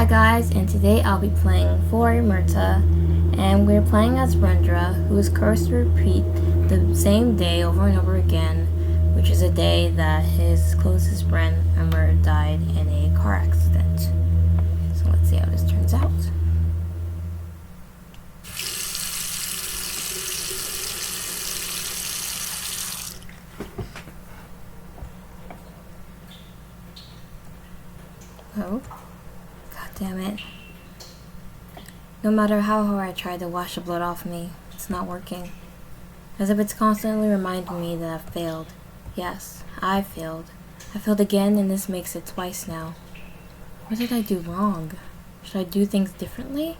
Hi guys, and today I'll be playing for Amerta, and we're playing as Rendra, who is cursed to repeat the same day over and over again, which is a day that his closest friend, Amerta, died in a car accident. So let's see how this turns out. Oh. Damn it. No matter how hard I try to wash the blood off me, it's not working. As if it's constantly reminding me that I've failed. Yes, I failed. I failed again, and this makes it twice now. What did I do wrong? Should I do things differently?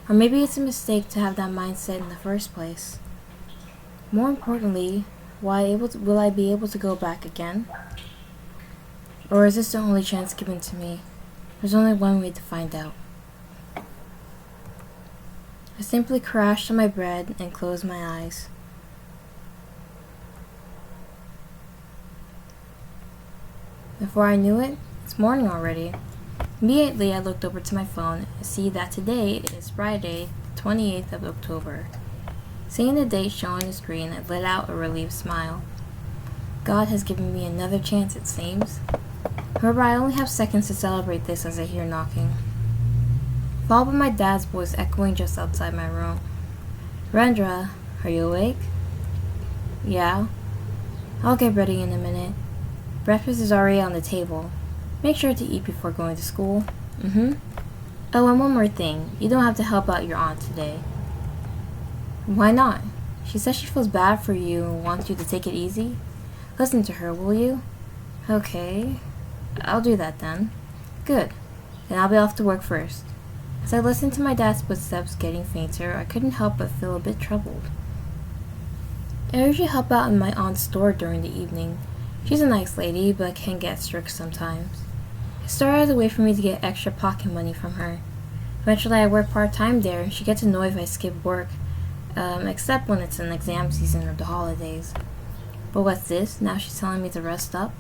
Or maybe it's a mistake to have that mindset in the first place. More importantly, will I be able to go back again? Or is this the only chance given to me? There's only one way to find out. I simply crashed on my bed and closed my eyes. Before I knew it, it's morning already. Immediately I looked over to my phone and see that today is Friday, the 28th of October. Seeing the date shown on the screen, I let out a relieved smile. God has given me another chance, it seems. However, I only have seconds to celebrate this as I hear knocking, followed by my dad's voice echoing just outside my room. Rendra, are you awake? Yeah? I'll get ready in a minute. Breakfast is already on the table. Make sure to eat before going to school. Oh, and one more thing. You don't have to help out your aunt today. Why not? She says she feels bad for you and wants you to take it easy. Listen to her, will you? Okay. I'll do that then. Good. Then I'll be off to work first. As I listened to my dad's footsteps getting fainter, I couldn't help but feel a bit troubled. I usually help out in my aunt's store during the evening. She's a nice lady, but can get strict sometimes. It started as a way for me to get extra pocket money from her. Eventually I work part-time there, and she gets annoyed if I skip work, except when it's an exam season or the holidays. But what's this? Now she's telling me to rest up?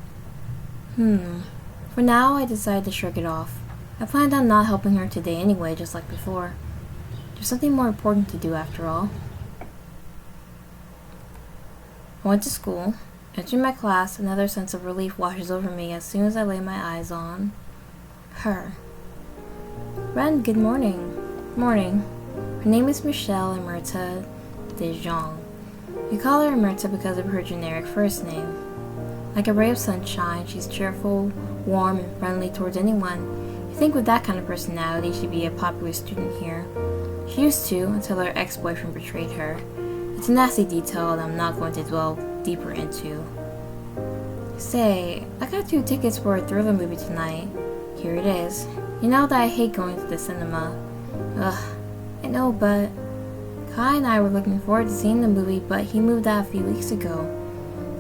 For now, I decided to shrug it off. I planned on not helping her today anyway, just like before. There's something more important to do after all. I went to school. Entering my class, another sense of relief washes over me as soon as I lay my eyes on her. Ren, good morning. Morning. Her name is Michelle Amerta de Jong. We call her Amerta because of her generic first name. Like a ray of sunshine, she's cheerful, warm, and friendly towards anyone. You think with that kind of personality she'd be a popular student here. She used to, until her ex-boyfriend betrayed her. It's a nasty detail that I'm not going to dwell deeper into. Say, I got 2 tickets for a thriller movie tonight. Here it is. You know that I hate going to the cinema. Ugh, I know, but Kai and I were looking forward to seeing the movie, but he moved out a few weeks ago.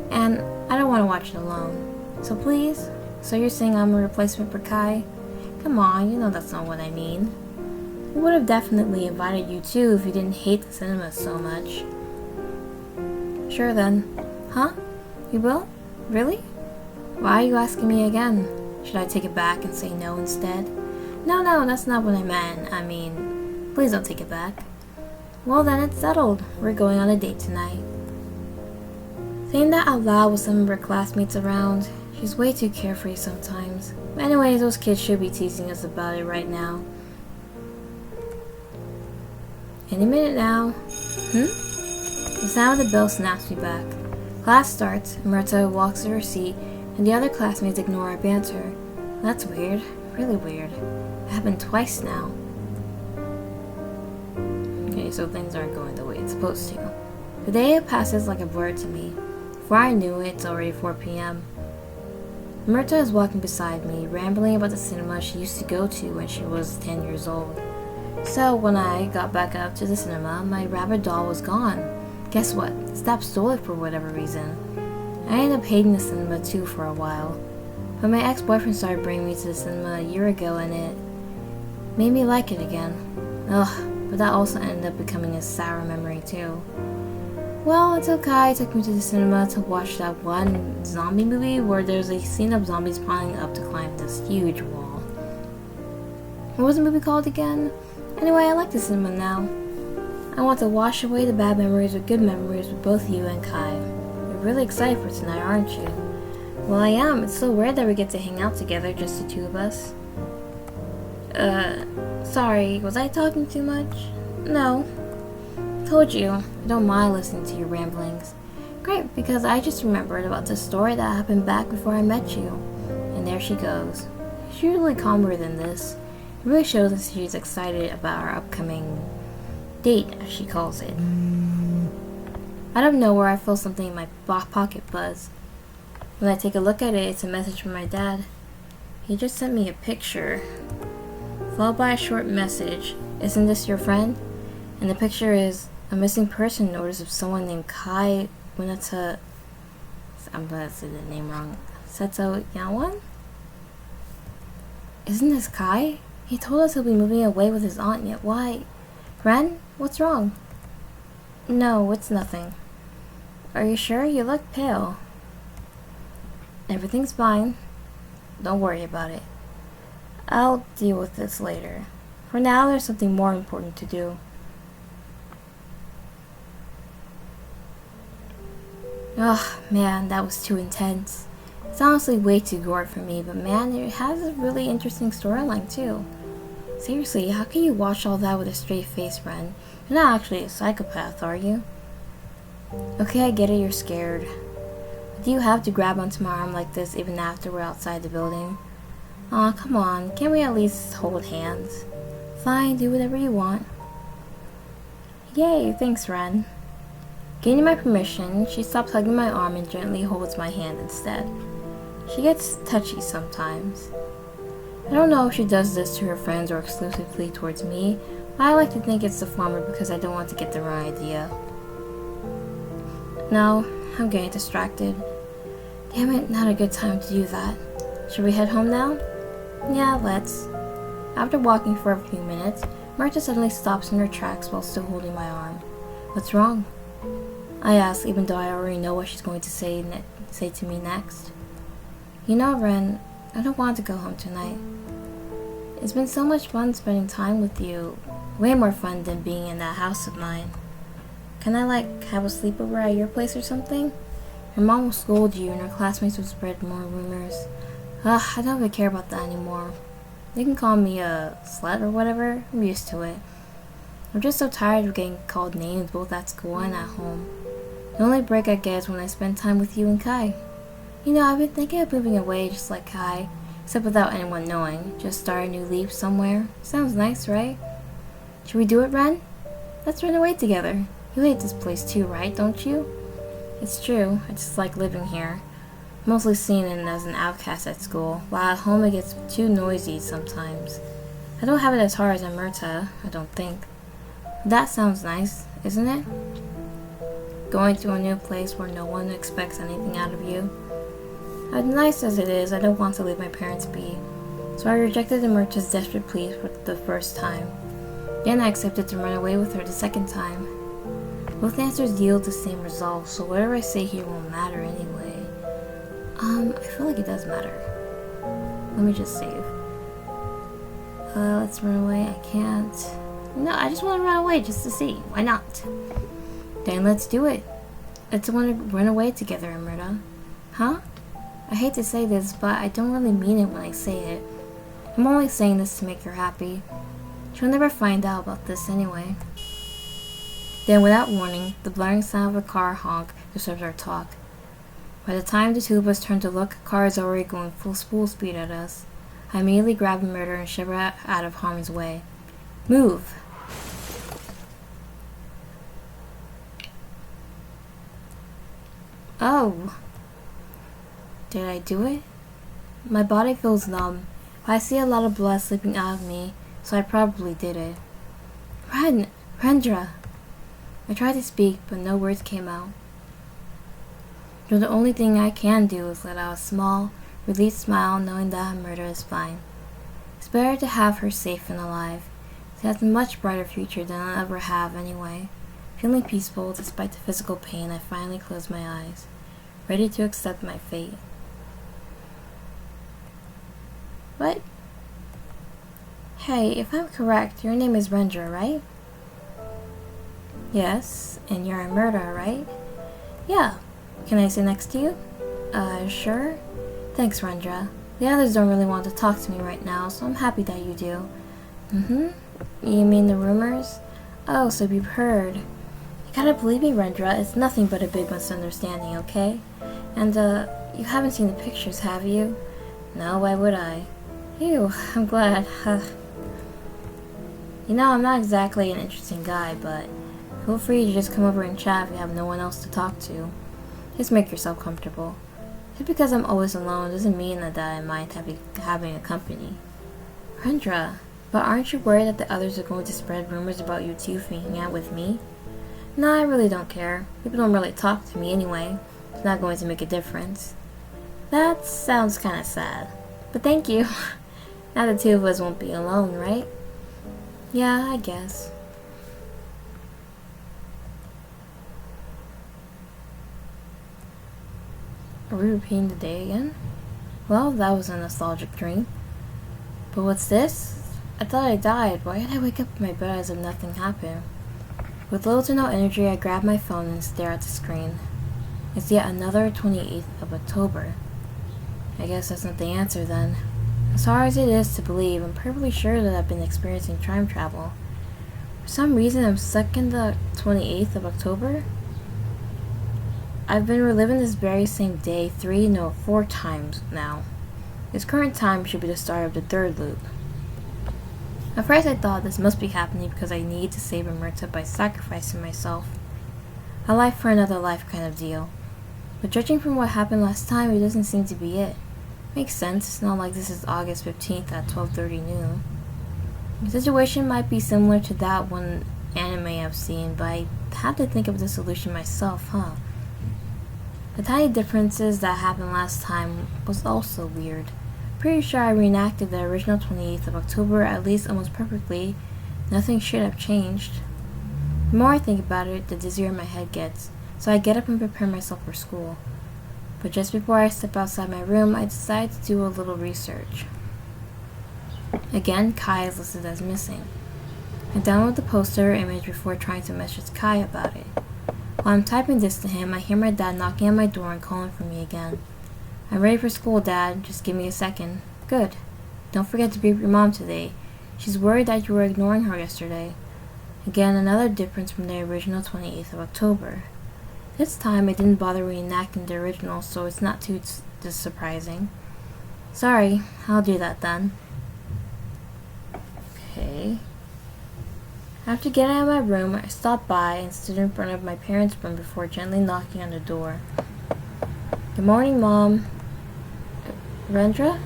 And I don't want to watch it alone. So please? So you're saying I'm a replacement for Kai? Come on, you know that's not what I mean. I would have definitely invited you too if you didn't hate the cinema so much. Sure then. Huh? You will? Really? Why are you asking me again? Should I take it back and say no instead? No, that's not what I meant. I mean, please don't take it back. Well then, it's settled. We're going on a date tonight. Saying that out loud with some of her classmates around, she's way too carefree sometimes. Anyways, those kids should be teasing us about it right now. Any minute now. The sound of the bell snaps me back. Class starts, Amerta walks to her seat, and the other classmates ignore our banter. That's weird. Really weird. It happened twice now. Okay, so things aren't going the way it's supposed to. The day passes like a blur to me. Before I knew it, it's already 4 p.m. Amerta is walking beside me, rambling about the cinema she used to go to when she was 10 years old. So, when I got back up to the cinema, my rabbit doll was gone. Guess what? Stop stole it for whatever reason. I ended up hating the cinema too for a while. But my ex-boyfriend started bringing me to the cinema a year ago, and it made me like it again. Ugh, but that also ended up becoming a sour memory too. Well, until Kai took me to the cinema to watch that one zombie movie where there's a scene of zombies piling up to climb this huge wall. What was the movie called again? Anyway, I like the cinema now. I want to wash away the bad memories with good memories with both you and Kai. You're really excited for tonight, aren't you? Well, I am. It's so weird that we get to hang out together, just the two of us. Sorry, was I talking too much? No. Told you, I don't mind listening to your ramblings. Great, because I just remembered about the story that happened back before I met you. And there she goes. She's usually calmer than this. It really shows that she's excited about our upcoming date, as she calls it. Out of nowhere, I feel something in my pocket buzz. When I take a look at it, it's a message from my dad. He just sent me a picture, followed by a short message. Isn't this your friend? And the picture is a missing person notice of someone named Kai Winata. I'm gonna say the name wrong. Seto Yawan? Isn't this Kai? He told us he'll be moving away with his aunt, yet why? Ren, what's wrong? No, it's nothing. Are you sure? You look pale. Everything's fine. Don't worry about it. I'll deal with this later. For now, there's something more important to do. Oh man, that was too intense. It's honestly way too gory for me, but man, it has a really interesting storyline too. Seriously, how can you watch all that with a straight face, Ren? You're not actually a psychopath, are you? Okay, I get it, you're scared. But do you have to grab onto my arm like this even after we're outside the building? Aw, come on, can't we at least hold hands? Fine, do whatever you want. Yay, thanks, Ren. Gaining my permission, she stops hugging my arm and gently holds my hand instead. She gets touchy sometimes. I don't know if she does this to her friends or exclusively towards me, but I like to think it's the former because I don't want to get the wrong idea. No, I'm getting distracted. Damn it, not a good time to do that. Should we head home now? Yeah, let's. After walking for a few minutes, Amerta suddenly stops in her tracks while still holding my arm. What's wrong? I ask, even though I already know what she's going to say to me next. You know, Ren, I don't want to go home tonight. It's been so much fun spending time with you. Way more fun than being in that house of mine. Can I, have a sleepover at your place or something? Your mom will scold you and her classmates will spread more rumors. Ugh, I don't really care about that anymore. You can call me a slut or whatever. I'm used to it. I'm just so tired of getting called names both at school and at home. The only break I get is when I spend time with you and Kai. You know, I've been thinking of moving away just like Kai, except without anyone knowing. Just start a new leaf somewhere. Sounds nice, right? Should we do it, Ren? Let's run away together. You hate this place too, right? Don't you? It's true. I just like living here. Mostly seen as an outcast at school, while at home it gets too noisy sometimes. I don't have it as hard as Amerta, I don't think. That sounds nice, isn't it? Going to a new place where no one expects anything out of you. As nice as it is, I don't want to leave my parents be. So I rejected Amerta's desperate plea for the first time. Then I accepted to run away with her the second time. Both answers yield the same result, so whatever I say here won't matter anyway. I feel like it does matter. Let me just save. Let's run away. I can't. No, I just want to run away just to see. Why not? Then let's do it. Let's want to run away together, Amerta. Huh? I hate to say this, but I don't really mean it when I say it. I'm only saying this to make her happy. She'll never find out about this anyway. Then, without warning, the blaring sound of a car honk disturbs our talk. By the time the two of us turn to look, a car is already going full speed at us. I immediately grab Amerta and shove her out of harm's way. Move! Oh! Did I do it? My body feels numb, but I see a lot of blood slipping out of me, so I probably did it. Rendra! I tried to speak, but no words came out. So the only thing I can do is let out a small, relieved smile knowing that Amerta is fine. It's better to have her safe and alive. She has a much brighter future than I'll ever have anyway. Feeling peaceful despite the physical pain, I finally close my eyes, ready to accept my fate. What? Hey, if I'm correct, your name is Rendra, right? Yes, and you're Amerta, right? Yeah. Can I sit next to you? Sure. Thanks, Rendra. The others don't really want to talk to me right now, so I'm happy that you do. Mm-hmm. You mean the rumors? Oh, so you've heard. You gotta believe me, Rendra, it's nothing but a big misunderstanding, okay? And, you haven't seen the pictures, have you? No, why would I? Ew, I'm glad. You know, I'm not exactly an interesting guy, but feel free to just come over and chat if you have no one else to talk to. Just make yourself comfortable. Just because I'm always alone doesn't mean that I mind having a company. Rendra, but aren't you worried that the others are going to spread rumors about you two hanging out with me? No, I really don't care. People don't really talk to me anyway. It's not going to make a difference. That sounds kinda sad. But thank you. Now the two of us won't be alone, right? Yeah, I guess. Are we repeating the day again? Well, that was a nostalgic dream. But what's this? I thought I died. Why did I wake up in my bed as if nothing happened? With little to no energy, I grab my phone and stare at the screen. It's yet another 28th of October. I guess that's not the answer then. As hard as it is to believe, I'm perfectly sure that I've been experiencing time travel. For some reason, I'm stuck in the 28th of October. I've been reliving this very same day 4 times now. This current time should be the start of the third loop. At first I thought this must be happening because I need to save Amerta by sacrificing myself. A life for another life kind of deal. But judging from what happened last time, it doesn't seem to be it. Makes sense, it's not like this is August 15th at 12:30 noon. The situation might be similar to that one anime I've seen, but I have to think of the solution myself, huh? The tiny differences that happened last time was also weird. Pretty sure I reenacted the original 28th of October at least almost perfectly. Nothing should have changed. The more I think about it, the dizzier my head gets, so I get up and prepare myself for school. But just before I step outside my room, I decide to do a little research. Again, Kai is listed as missing. I download the poster image before trying to message Kai about it. While I'm typing this to him, I hear my dad knocking on my door and calling for me again. I'm ready for school, Dad. Just give me a second. Good. Don't forget to brief your mom today. She's worried that you were ignoring her yesterday. Again, another difference from the original 28th of October. This time, I didn't bother reenacting the original, so it's not too surprising. Sorry, I'll do that then. Okay. After getting out of my room, I stopped by and stood in front of my parents' room before gently knocking on the door. Good morning, Mom. Rendra?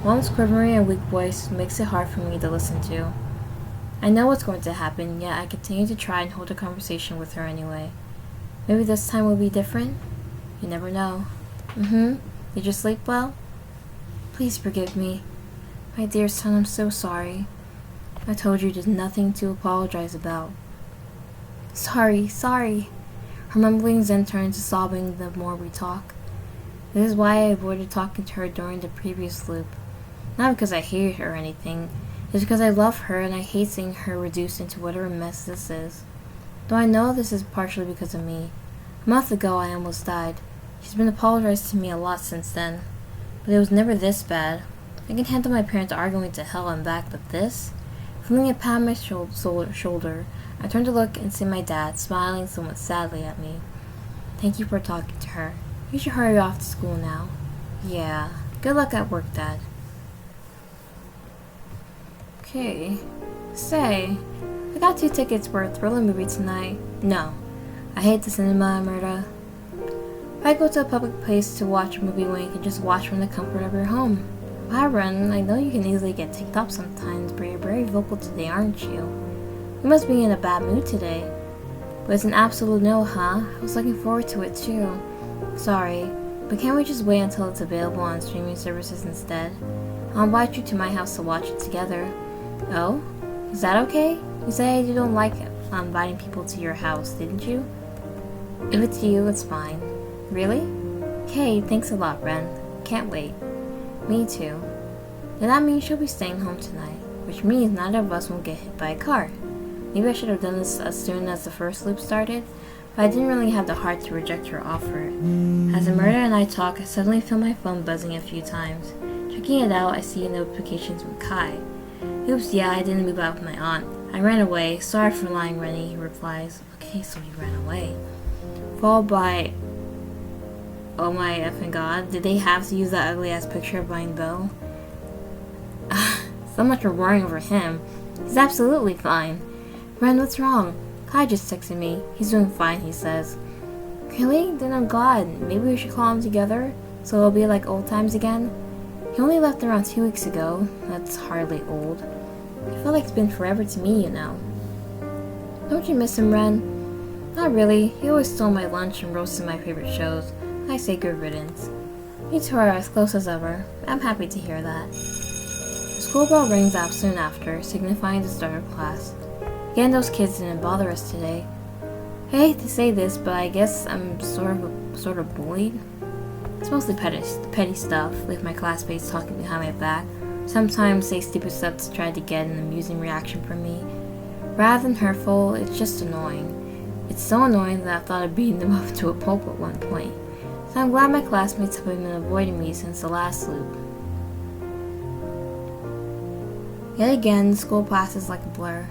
Mom's quivering and weak voice makes it hard for me to listen to. I know what's going to happen, yet I continue to try and hold a conversation with her anyway. Maybe this time will be different? You never know. Did you sleep well? Please forgive me. My dear son, I'm so sorry. I told you there's nothing to apologize about. Sorry. Her mumblings then turn to sobbing the more we talk. This is why I avoided talking to her during the previous loop. Not because I hate her or anything, it's because I love her and I hate seeing her reduced into whatever mess this is. Though I know this is partially because of me. A month ago I almost died. She's been apologizing to me a lot since then. But it was never this bad. I can handle my parents arguing to hell and back, but this? Feeling a pat on my shoulder, I turn to look and see my dad smiling somewhat sadly at me. Thank you for talking to her. You should hurry off to school now. Yeah. Good luck at work, Dad. Okay. Say, I got 2 tickets for a thriller movie tonight. No. I hate the cinema, Amerta. If I go to a public place to watch a movie when you can just watch from the comfort of your home. Wow, Ren, I know you can easily get ticked up sometimes, but you're very vocal today, aren't you? You must be in a bad mood today. But it's an absolute no, huh? I was looking forward to it too. Sorry, but can't we just wait until it's available on streaming services instead? I'll invite you to my house to watch it together. Oh? Is that okay? You said you don't like inviting people to your house, didn't you? If it's you, it's fine. Really? Okay, thanks a lot, Ren. Can't wait. Me too. Then that means she'll be staying home tonight. which means neither of us won't get hit by a car. Maybe I should have done this as soon as the first loop started, but I didn't really have the heart to reject her offer. As Amerta and I talk, I suddenly feel my phone buzzing a few times. Checking it out, I see notifications from Kai. Oops, yeah, I didn't move out with my aunt. I ran away. Sorry for lying, Rennie, he replies. Okay, so he ran away. Followed by, oh my effing god, did they have to use that ugly ass picture of Blind Bill? So much for worrying over him. He's absolutely fine. Ren, what's wrong? Kai just texted me. He's doing fine, he says. Really? Then I'm glad. Maybe we should call him together, so it'll be like old times again? He only left around 2 weeks ago. That's hardly old. I feel like it's been forever to me, you know. Don't you miss him, Ren? Not really. He always stole my lunch and roasted my favorite shows. I say good riddance. Me two are as close as ever. I'm happy to hear that. The school bell rings out soon after, signifying the start of class. Again, those kids didn't bother us today. I hate to say this, but I guess I'm sort of bullied. It's mostly petty stuff, like my classmates talking behind my back. Sometimes say stupid stuff to try to get an amusing reaction from me. Rather than hurtful, it's just annoying. It's so annoying that I thought of beating them up to a pulp at one point. So I'm glad my classmates have been avoiding me since the last loop. Yet again, school passes like a blur.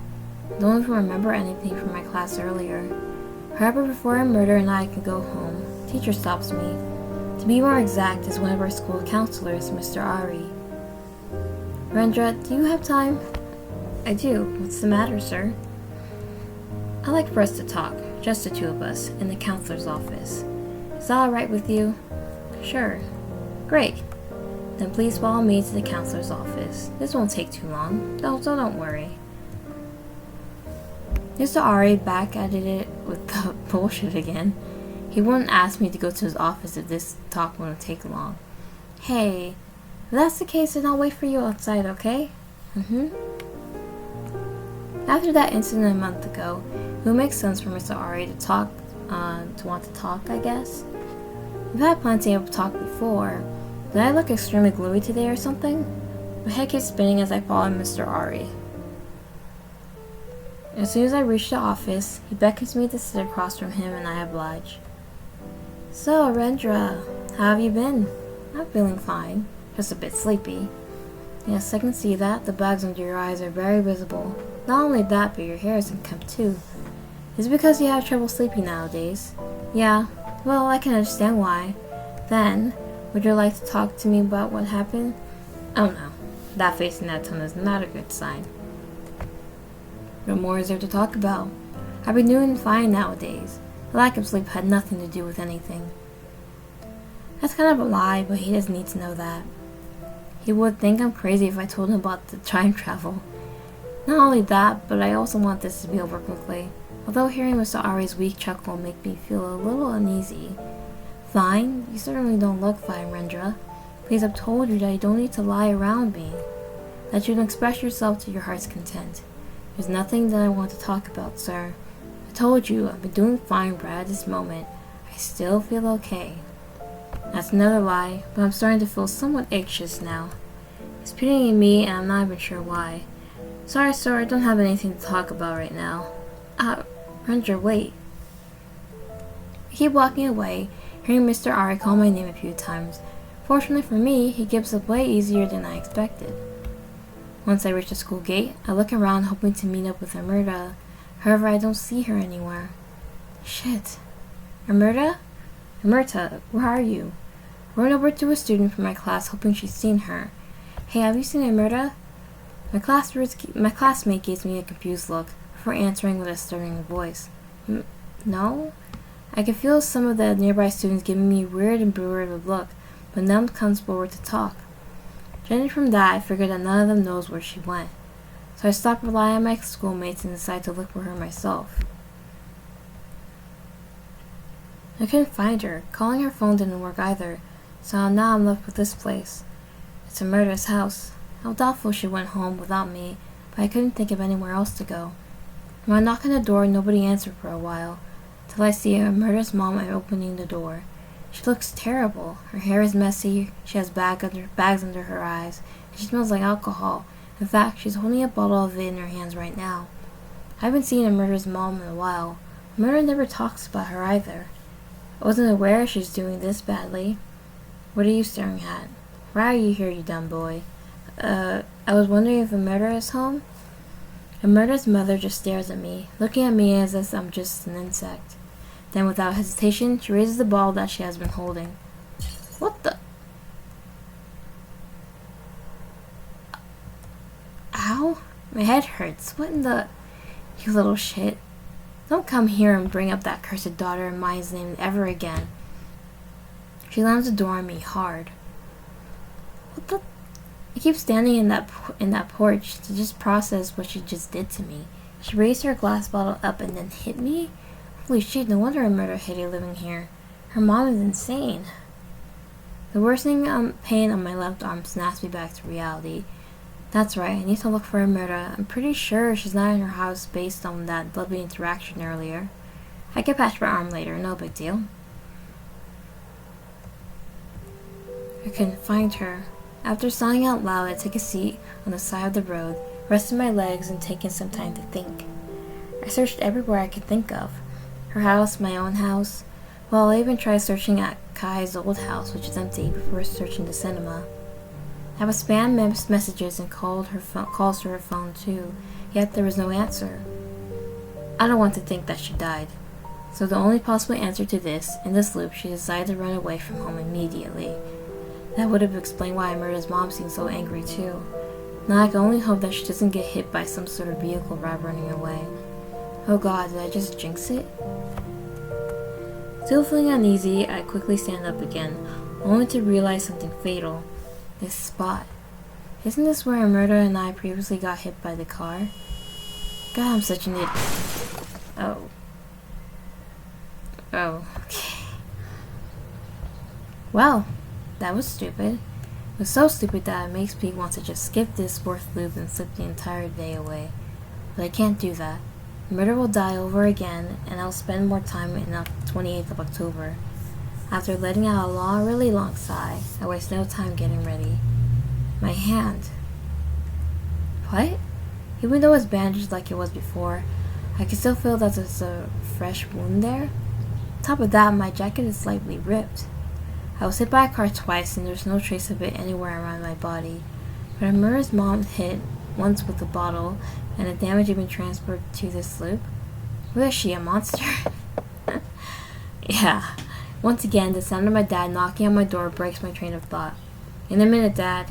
I don't even remember anything from my class earlier. However, before Amerta and I can go home, teacher stops me. To be more exact, is one of our school counselors, Mr. Ari. Rendra, do you have time? I do. What's the matter, sir? I'd like for us to talk, just the two of us, in the counselor's office. Is that alright with you? Sure. Great. Then please follow me to the counselor's office. This won't take too long, so don't worry. Mr. Ari back at it with the bullshit again. He wouldn't ask me to go to his office if this talk wouldn't take long. Hey, if that's the case, then I'll wait for you outside, okay? After that incident a month ago, it would make sense for Mr. Ari to want to talk, I guess. We've had plenty of talk before. Did I look extremely glowy today or something? My head keeps spinning as I follow Mr. Ari. As soon as I reach the office, he beckons me to sit across from him and I oblige. So, Rendra, how have you been? I'm feeling fine, just a bit sleepy. Yes, I can see that. The bags under your eyes are very visible. Not only that, but your hair is unkempt too. Is it because you have trouble sleeping nowadays? Yeah, well, I can understand why. Then, would you like to talk to me about what happened? Oh no, that face and that tone is not a good sign. What more is there to talk about? I've been doing fine nowadays. The lack of sleep had nothing to do with anything. That's kind of a lie, but he doesn't need to know that. He would think I'm crazy if I told him about the time travel. Not only that, but I also want this to be over quickly. Although hearing Mr. Ari's weak chuckle make me feel a little uneasy. Fine? You certainly don't look fine, Rendra. Please, I've told you that you don't need to lie around me. That you can express yourself to your heart's content. There's nothing that I want to talk about, sir. I told you, I've been doing fine right at this moment. I still feel okay. That's another lie, but I'm starting to feel somewhat anxious now. He's pitying me, and I'm not even sure why. Sorry, sir, I don't have anything to talk about right now. Rendra, wait. I keep walking away, hearing Mr. Ari call my name a few times. Fortunately for me, he gives up way easier than I expected. Once I reach the school gate, I look around hoping to meet up with Amerta. However, I don't see her anywhere. Shit. Amerta? Amerta, where are you? I run over to a student from my class hoping she's seen her. Hey, have you seen Amerta? My classmate gives me a confused look before answering with a stuttering voice. No? I can feel some of the nearby students giving me a weird and bewildered look, but none comes forward to talk. Judging from that, I figured that none of them knows where she went. So I stopped relying on my schoolmates and decided to look for her myself. I couldn't find her. Calling her phone didn't work either, so now I'm left with this place. It's Amerta's house. I'm doubtful she went home without me, but I couldn't think of anywhere else to go. When I knock on the door, nobody answered for a while, till I see Amerta's mom opening the door. She looks terrible. Her hair is messy, she has bags under her eyes, and she smells like alcohol, In fact, she's holding a bottle of it in her hands right now. I haven't seen Amerta's mom in a while. Amerta never talks about her either. I wasn't aware she's doing this badly. What are you staring at? Why are you here, you dumb boy? I was wondering if Amerta is home? Amerta's mother just stares at me, looking at me as if I'm just an insect. Then, without hesitation, she raises the bottle that she has been holding. What the? Ow? My head hurts. What in the... You little shit. Don't come here and bring up that cursed daughter of mine's name ever again. She slams the door on me hard. What the... I keep standing in that porch to just process what she just did to me. She raised her glass bottle up and then hit me? Holy shit, no wonder Amerta hated living here. Her mom is insane. The worsening pain on my left arm snaps me back to reality. That's right, I need to look for Amerta. I'm pretty sure she's not in her house based on that lovely interaction earlier. I can patch my arm later, no big deal. I couldn't find her. After sighing out loud, I took a seat on the side of the road, rested my legs, and taken some time to think. I searched everywhere I could think of. Her house, my own house. Well, I even tried searching at Kai's old house, which is empty, before searching the cinema. I have spam messages and calls to her phone too, yet there was no answer. I don't want to think that she died. So the only possible answer to this, in this loop, she decided to run away from home immediately. That would have explained why Amerta's mom seemed so angry too. Now I can only hope that she doesn't get hit by some sort of vehicle while running away. Oh god, did I just jinx it? Still feeling uneasy, I quickly stand up again, only to realize something fatal. This spot. Isn't this where Amerta and I previously got hit by the car? God, I'm such an idiot. Oh, okay. Well, that was stupid. It was so stupid that it makes me want to just skip this fourth loop and slip the entire day away. But I can't do that. Amerta will die over again, and I'll spend more time in the 28th of October. After letting out a really long sigh, I waste no time getting ready. My hand. What? Even though it's bandaged like it was before, I can still feel that there's a fresh wound there. On top of that, my jacket is slightly ripped. I was hit by a car twice and there's no trace of it anywhere around my body. But Amerta's mom hit once with a bottle, and the damage had been transferred to this loop. What is she, a monster? Yeah. Once again, the sound of my dad knocking on my door breaks my train of thought. In a minute, Dad.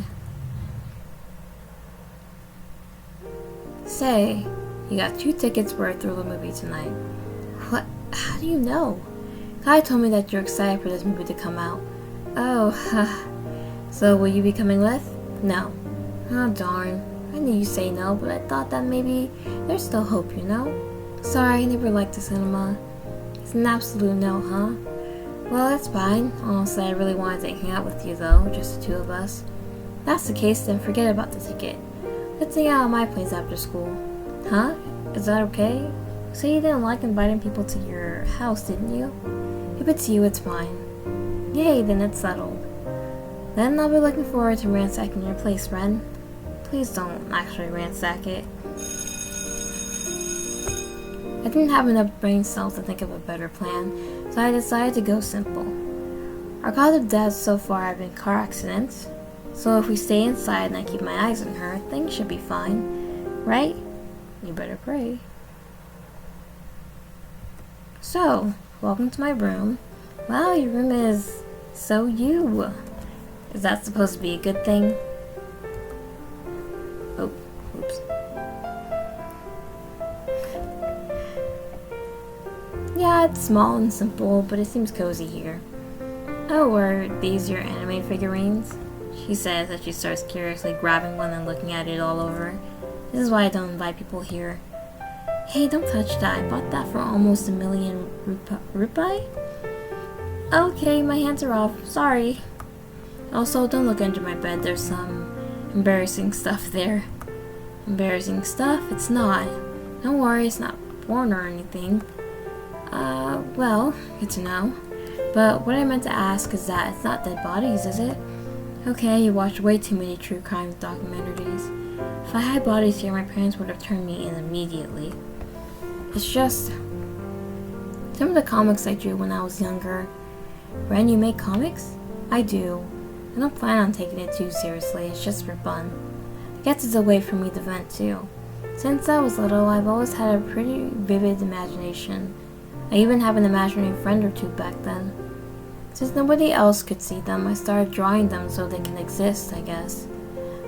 Say, you got 2 tickets for a thriller movie tonight. What? How do you know? Kai told me that you're excited for this movie to come out. Oh, so will you be coming with? No. Oh, darn. I knew you'd say no, but I thought that maybe there's still hope, you know? Sorry, I never liked the cinema. It's an absolute no, huh? Well, that's fine. Honestly, I really wanted to hang out with you, though, just the 2 of us. If that's the case, then forget about the ticket. Let's hang out at my place after school. Huh? Is that okay? So you didn't like inviting people to your house, didn't you? If it's you, it's fine. Yay, then it's settled. Then I'll be looking forward to ransacking your place, Ren. Please don't actually ransack it. I didn't have enough brain cells to think of a better plan, so I decided to go simple. Our cause of death so far have been car accidents, so if we stay inside and I keep my eyes on her, things should be fine, right? You better pray. So, welcome to my room. Wow, your room is so you. Is that supposed to be a good thing? Oh, oops. Yeah, it's small and simple, but it seems cozy here. Oh, are these your anime figurines? She says as she starts curiously grabbing one and looking at it all over. This is why I don't invite people here. Hey, don't touch that. I bought that for almost 1 million rupai? Okay, my hands are off. Sorry. Also, don't look under my bed. There's some embarrassing stuff there. Embarrassing stuff? It's not. Don't worry, it's not porn or anything. Well, good to know. But what I meant to ask is that it's not dead bodies, is it? Okay, you watch way too many true crime documentaries. If I had bodies here, my parents would have turned me in immediately. It's just some of the comics I drew when I was younger. Ren, you make comics? I do. I don't plan on taking it too seriously, it's just for fun. I guess it's a way for me to vent too. Since I was little, I've always had a pretty vivid imagination. I even have an imaginary friend or two back then. Since nobody else could see them, I started drawing them so they can exist, I guess.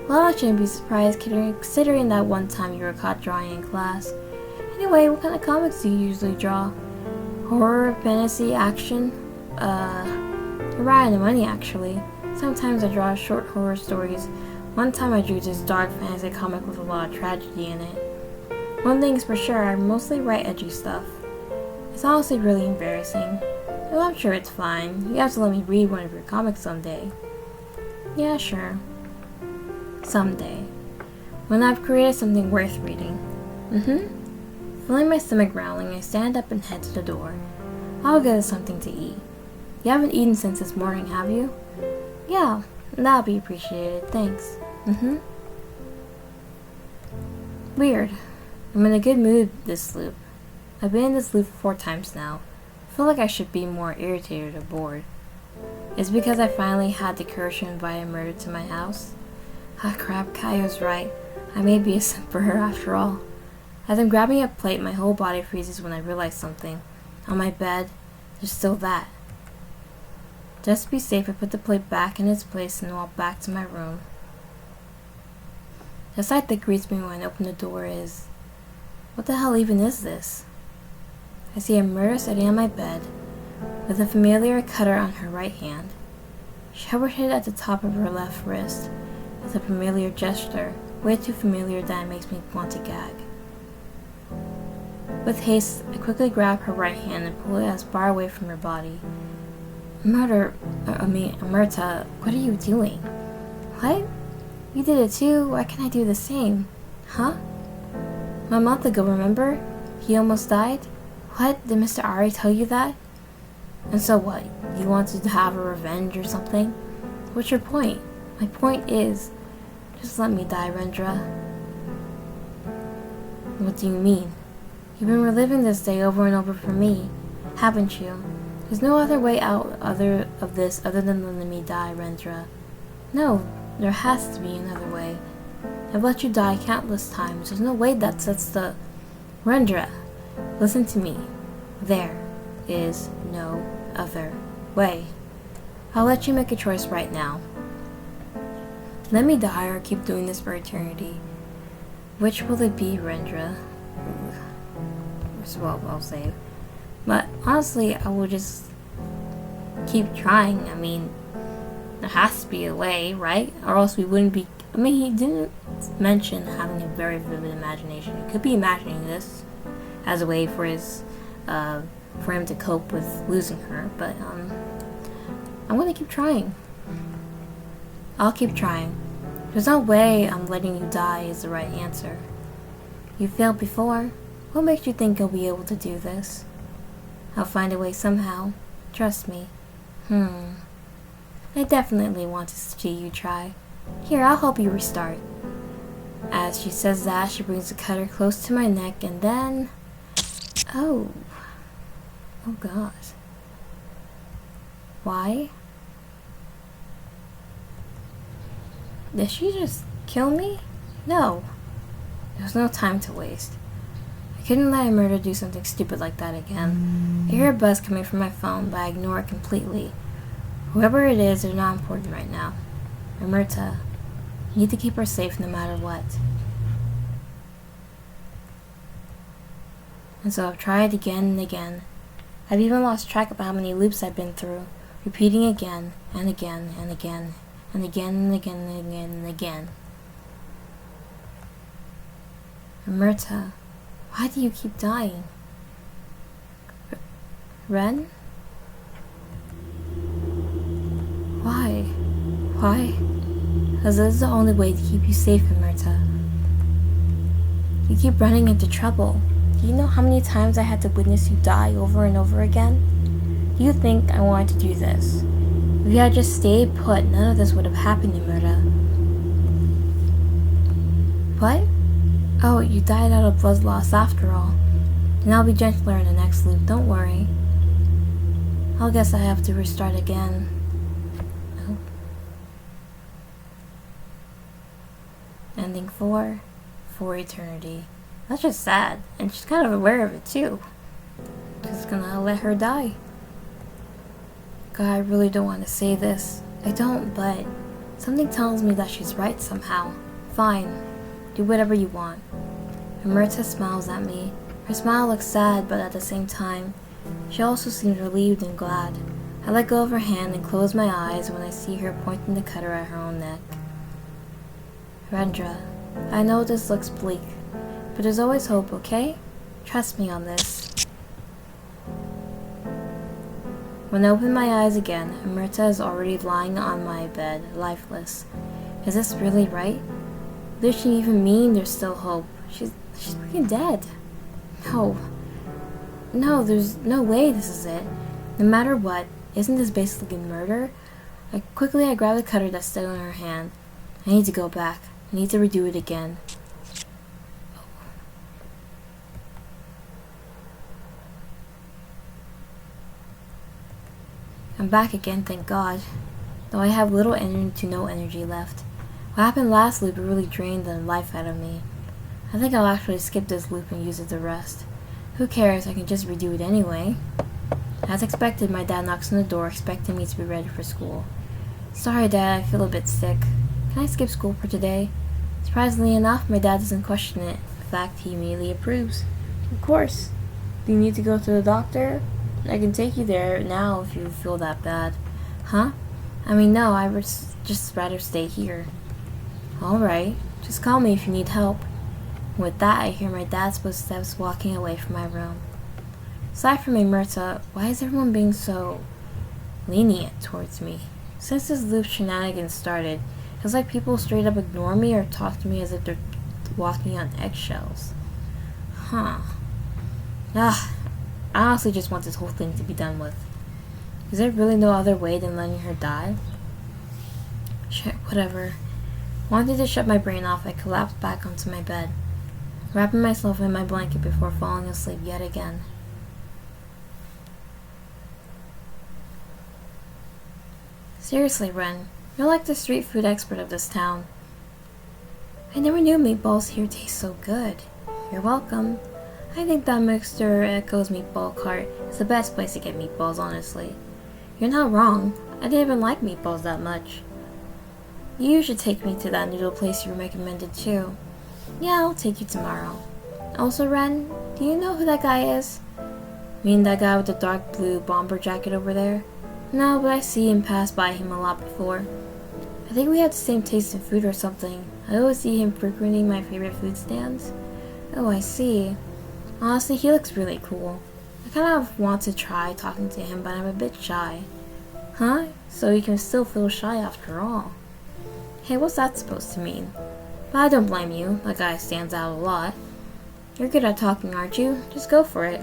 Well, I shouldn't be surprised considering that one time you were caught drawing in class. Anyway, what kind of comics do you usually draw? Horror, fantasy, action? You're right on the money actually. Sometimes I draw short horror stories. One time I drew this dark fantasy comic with a lot of tragedy in it. One thing's for sure, I mostly write edgy stuff. It's honestly really embarrassing. Well, I'm sure it's fine. You have to let me read one of your comics someday. Yeah, sure. Someday. When I've created something worth reading. Feeling my stomach growling, I stand up and head to the door. I'll get us something to eat. You haven't eaten since this morning, have you? Yeah, that'll be appreciated, thanks. Weird. I'm in a good mood this loop. I've been in this loop 4 times now. I feel like I should be more irritated or bored. It's because I finally had the courage to invite Amerta to my house. Ah crap, Kai was right. I may be a simp for her after all. As I'm grabbing a plate, my whole body freezes when I realize something. On my bed, there's still that. Just to be safe, I put the plate back in its place and walk back to my room. The sight that greets me when I open the door is... what the hell even is this? I see Amerta sitting on my bed, with a familiar cutter on her right hand. She hovered it at the top of her left wrist, with a familiar gesture, way too familiar that it makes me want to gag. With haste, I quickly grab her right hand and pull it as far away from her body. Amerta, what are you doing? What? You did it too? Why can't I do the same? Huh? A month ago, remember? He almost died? What? Did Mr. Ari tell you that? And so what? You wanted to have a revenge or something? What's your point? My point is, just let me die, Rendra. What do you mean? You've been reliving this day over and over for me, haven't you? There's no other way out other than letting me die, Rendra. No, there has to be another way. I've let you die countless times. There's no way that sets the... Rendra, listen to me. There is no other way. I'll let you make a choice right now. Let me die or keep doing this for eternity. Which will it be, Rendra? Well, I'll save. But honestly, I will just keep trying. I mean, there has to be a way, right? Or else we wouldn't be... I mean, he didn't mention having a very vivid imagination. He could be imagining this as a way for his, for him to cope with losing her. But, I'm gonna keep trying. I'll keep trying. There's no way I'm letting you die is the right answer. You failed before. What makes you think you'll be able to do this? I'll find a way somehow. Trust me. I definitely want to see you try. Here, I'll help you restart. As she says that, she brings the cutter close to my neck and then... Oh God. Why? Did she just kill me? No. There was no time to waste. I couldn't let Amerta do something stupid like that again. I hear a buzz coming from my phone, but I ignore it completely. Whoever it is, they're not important right now. Amerta, you need to keep her safe no matter what. And so I've tried again and again. I've even lost track of how many loops I've been through, repeating again and again and again and again and again and again and again. Amerta, why do you keep dying? Ren? Why? Why? Because this is the only way to keep you safe, Amerta. You keep running into trouble. Do you know how many times I had to witness you die over and over again? Do you think I wanted to do this? If you had just stayed put, none of this would have happened, Amerta. What? Oh, you died out of blood loss after all. And I'll be gentler in the next loop, don't worry. I'll guess I have to restart again. Oh. Ending 4, for eternity. That's just sad, and she's kind of aware of it too. Just gonna let her die. God, I really don't want to say this. I don't, but something tells me that she's right somehow. Fine, do whatever you want. Amerta smiles at me. Her smile looks sad, but at the same time, she also seems relieved and glad. I let go of her hand and close my eyes when I see her pointing the cutter at her own neck. Rendra, I know this looks bleak, but there's always hope, okay? Trust me on this. When I open my eyes again, Amerta is already lying on my bed, lifeless. Is this really right? Does she even mean there's still hope? She's freaking dead. No, there's no way this is it. No matter what, isn't this basically murder? I grab the cutter that's still in her hand. I need to go back. I need to redo it again. I'm back again, thank God. Though I have little energy to no energy left. What happened last loop really drained the life out of me. I think I'll actually skip this loop and use it to rest. Who cares, I can just redo it anyway. As expected, my dad knocks on the door expecting me to be ready for school. Sorry Dad, I feel a bit sick. Can I skip school for today? Surprisingly enough, my dad doesn't question it. In fact, he immediately approves. Of course. Do you need to go to the doctor? I can take you there now if you feel that bad. Huh? I mean, no, I would just rather stay here. Alright, just call me if you need help. With that, I hear my dad's footsteps walking away from my room. Aside from Amerta, why is everyone being so lenient towards me? Since this loop shenanigans started, it's like people straight up ignore me or talk to me as if they're walking on eggshells. I honestly just want this whole thing to be done with. Is there really no other way than letting her die? Shit, whatever. Wanting to shut my brain off, I collapsed back onto my bed, wrapping myself in my blanket before falling asleep yet again. Seriously, Ren, you're like the street food expert of this town. I never knew meatballs here taste so good. You're welcome. I think that Mr. Echo's meatball cart is the best place to get meatballs, honestly. You're not wrong. I didn't even like meatballs that much. You should take me to that noodle place you recommended too. Yeah, I'll take you tomorrow. Also, Ren, do you know who that guy is? Mean that guy with the dark blue bomber jacket over there? No, but I see him pass by him a lot before. I think we have the same taste in food or something. I always see him frequenting my favorite food stands. Oh, I see. Honestly, he looks really cool. I kind of want to try talking to him, but I'm a bit shy. Huh? So you can still feel shy after all. Hey, what's that supposed to mean? But I don't blame you. That guy stands out a lot. You're good at talking, aren't you? Just go for it.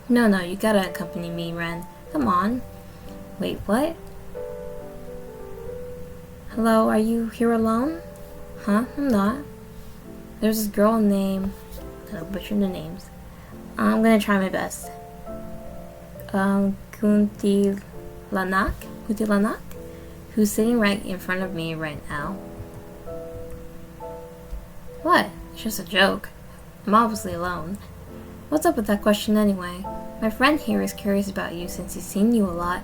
No, you gotta accompany me, Ren. Come on. Wait, what? Hello, are you here alone? Huh? I'm not. There's this girl named... I'll butcher the names. I'm gonna try my best. Kunti Lanak, who's sitting right in front of me right now. What? It's just a joke. I'm obviously alone. What's up with that question anyway? My friend here is curious about you since he's seen you a lot.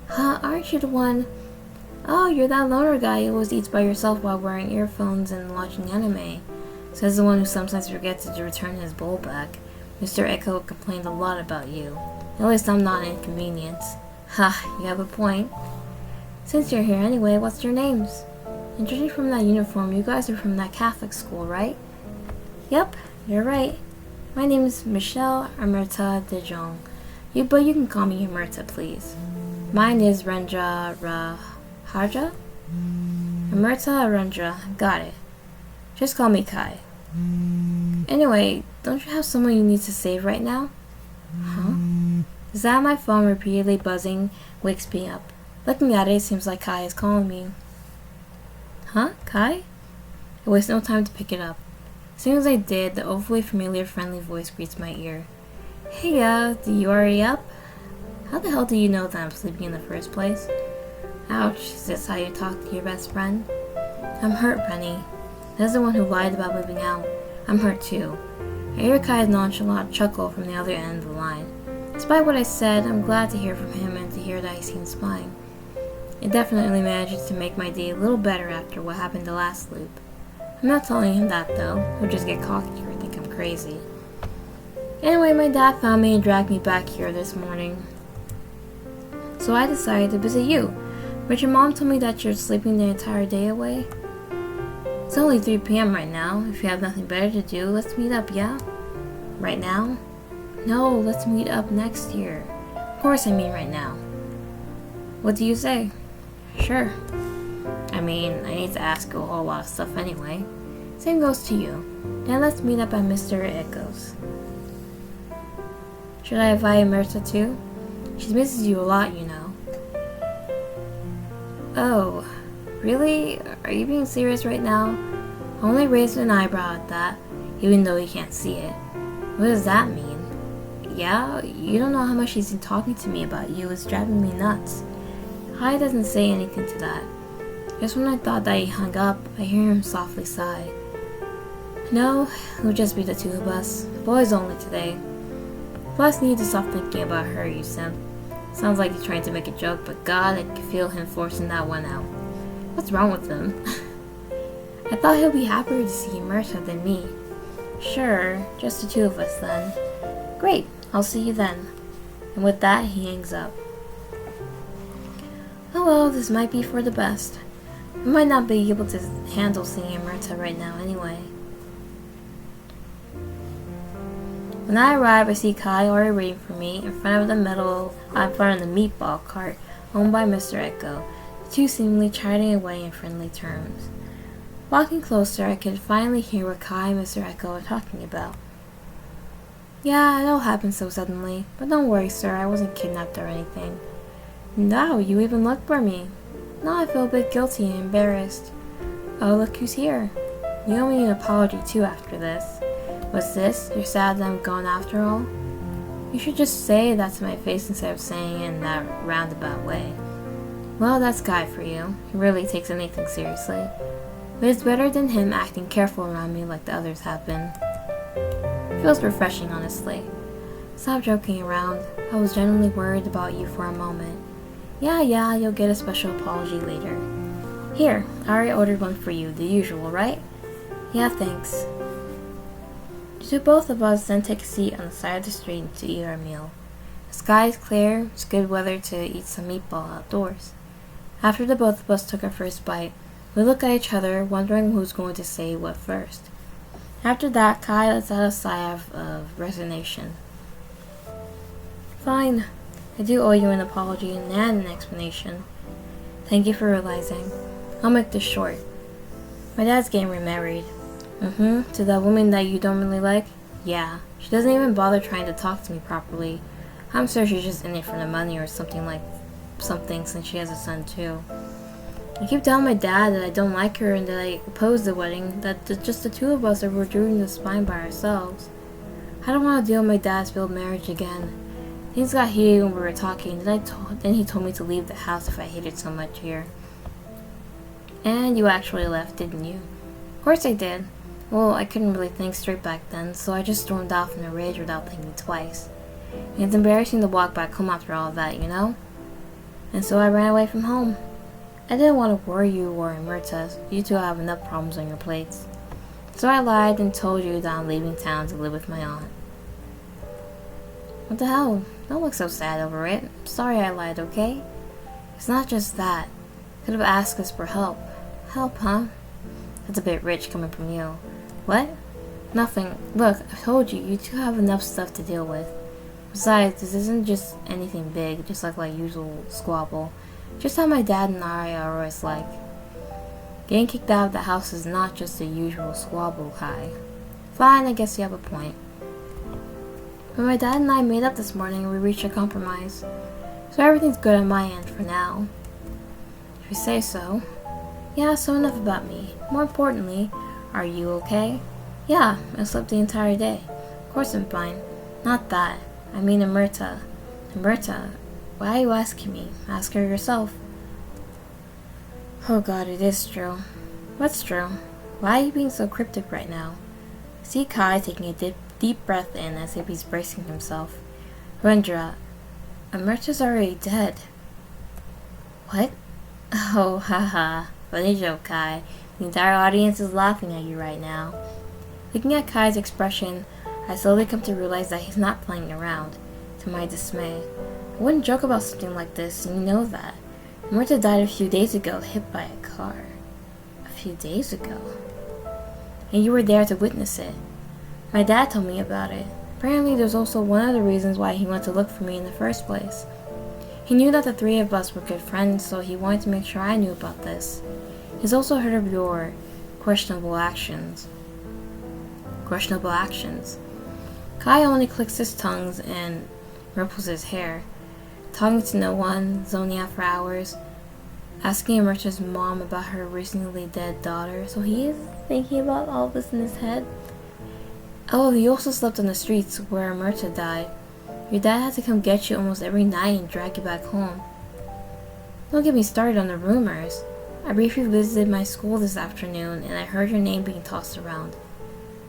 Huh, aren't you the one? Oh, you're that loner guy who always eats by yourself while wearing earphones and watching anime. Says the one who sometimes forgets to return his bowl back. Mr. Echo complained a lot about you. At least I'm not an inconvenience. Ha, you have a point. Since you're here anyway, what's your names? And judging from that uniform, you guys are from that Catholic school, right? Yep, you're right. My name is Michelle Amerta de Jong. But you can call me Amerta, please. Mine is Rendra Harja? Amerta Rendra, got it. Just call me Kai. Anyway, don't you have someone you need to save right now? Huh? Is that my phone repeatedly buzzing wakes me up? Looking at it, it seems like Kai is calling me. Huh? Kai? I waste no time to pick it up. As soon as I did, the overly familiar friendly voice greets my ear. Hey, you already up? How the hell do you know that I'm sleeping in the first place? Ouch, is this how you talk to your best friend? I'm hurt, Penny. That's the one who lied about moving out. I'm hurt too. I hear Kai's nonchalant chuckle from the other end of the line. Despite what I said, I'm glad to hear from him and to hear that he seems fine. It definitely manages to make my day a little better after what happened the last loop. I'm not telling him that though. He'll just get cocky or think I'm crazy. Anyway, my dad found me and dragged me back here this morning. So I decided to visit you. But your mom told me that you're sleeping the entire day away. It's only 3 p.m. right now. If you have nothing better to do, let's meet up, yeah? Right now? No, let's meet up next year. Of course I mean right now. What do you say? Sure. I mean, I need to ask you a whole lot of stuff anyway. Same goes to you. Then let's meet up at Mr. Echo's. Should I invite Amerta too? She misses you a lot, you know. Oh, really? Are you being serious right now? I only raised an eyebrow at that, even though you can't see it. What does that mean? Yeah, you don't know how much he's been talking to me about you. It's driving me nuts. Kai doesn't say anything to that. Just when I thought that he hung up, I hear him softly sigh. No, it'll just be the two of us. Boys only today. Plus, need to stop thinking about her, you simp. Sounds like he's trying to make a joke, but God, I can feel him forcing that one out. What's wrong with him? I thought he'll be happier to see Amerta than me. Sure, just the two of us then. Great, I'll see you then. And with that, he hangs up. Oh well, this might be for the best. I might not be able to handle seeing Amerta right now anyway. When I arrive, I see Kai already waiting for me in front of the meatball cart owned by Mr. Echo, the two seemingly chatting away in friendly terms. Walking closer, I could finally hear what Kai and Mr. Echo are talking about. Yeah, it all happened so suddenly, but don't worry, sir, I wasn't kidnapped or anything. No, you even looked for me. Now I feel a bit guilty and embarrassed. Oh, look who's here. You owe me an apology too after this. What's this? You're sad that I'm gone after all? You should just say that to my face instead of saying it in that roundabout way. Well, that's Guy for you. He rarely takes anything seriously. But it's better than him acting careful around me like the others have been. It feels refreshing, honestly. Stop joking around. I was genuinely worried about you for a moment. Yeah, you'll get a special apology later. Here, I already ordered one for you, the usual, right? Yeah, thanks. The both of us then take a seat on the side of the street to eat our meal. The sky is clear, it's good weather to eat some meatball outdoors. After the both of us took our first bite, we look at each other, wondering who's going to say what first. After that, Kai lets out a sigh of resignation. Fine. I do owe you an apology and an explanation. Thank you for realizing. I'll make this short. My dad's getting remarried. To that woman that you don't really like? Yeah. She doesn't even bother trying to talk to me properly. I'm sure she's just in it for the money or something since she has a son too. I keep telling my dad that I don't like her and that I oppose the wedding, that just the two of us are doing this fine by ourselves. I don't want to deal with my dad's failed marriage again. Things got heated when we were talking, then he told me to leave the house if I hated so much here. And you actually left, didn't you? Of course I did. Well, I couldn't really think straight back then, so I just stormed off in a rage without thinking twice. And it's embarrassing to walk back home after all of that, you know? And so I ran away from home. I didn't want to worry you or Amerta. You two have enough problems on your plates. So I lied and told you that I'm leaving town to live with my aunt. What the hell? Don't look so sad over it. I'm sorry I lied, okay? It's not just that. Could have asked us for help. Help, huh? That's a bit rich coming from you. What? Nothing. Look, I told you, you two have enough stuff to deal with. Besides, this isn't just anything big, just like my usual squabble. Just how my dad and I are always like. Getting kicked out of the house is not just the usual squabble, Kai. Fine, I guess you have a point. But my dad and I made up this morning and we reached a compromise. So everything's good on my end for now. If you say so. Yeah, so enough about me. More importantly, Are you okay? Yeah, I slept the entire day. Of course I'm fine. Not that. I mean Amerta. Amerta, why are you asking me? Ask her yourself. Oh god, it is true. What's true? Why are you being so cryptic right now? See Kai taking a deep breath in as if he's bracing himself. Rendra, Amerta's already dead. What? Oh, haha. Funny joke, Kai. The entire audience is laughing at you right now. Looking at Kai's expression, I slowly come to realize that he's not playing around. To my dismay, I wouldn't joke about something like this, and you know that. Amerta died a few days ago, hit by a car. A few days ago? And you were there to witness it. My dad told me about it. Apparently there's also one of the reasons why he went to look for me in the first place. He knew that the three of us were good friends, so he wanted to make sure I knew about this. He's also heard of your questionable actions. Questionable actions. Kai only clicks his tongues and ripples his hair, talking to no one, zoning out for hours, asking Amerta's mom about her recently dead daughter, so he is thinking about all this in his head. Oh, he also slept on the streets where Amerta died. Your dad had to come get you almost every night and drag you back home. Don't get me started on the rumors. I briefly visited my school this afternoon and I heard your name being tossed around.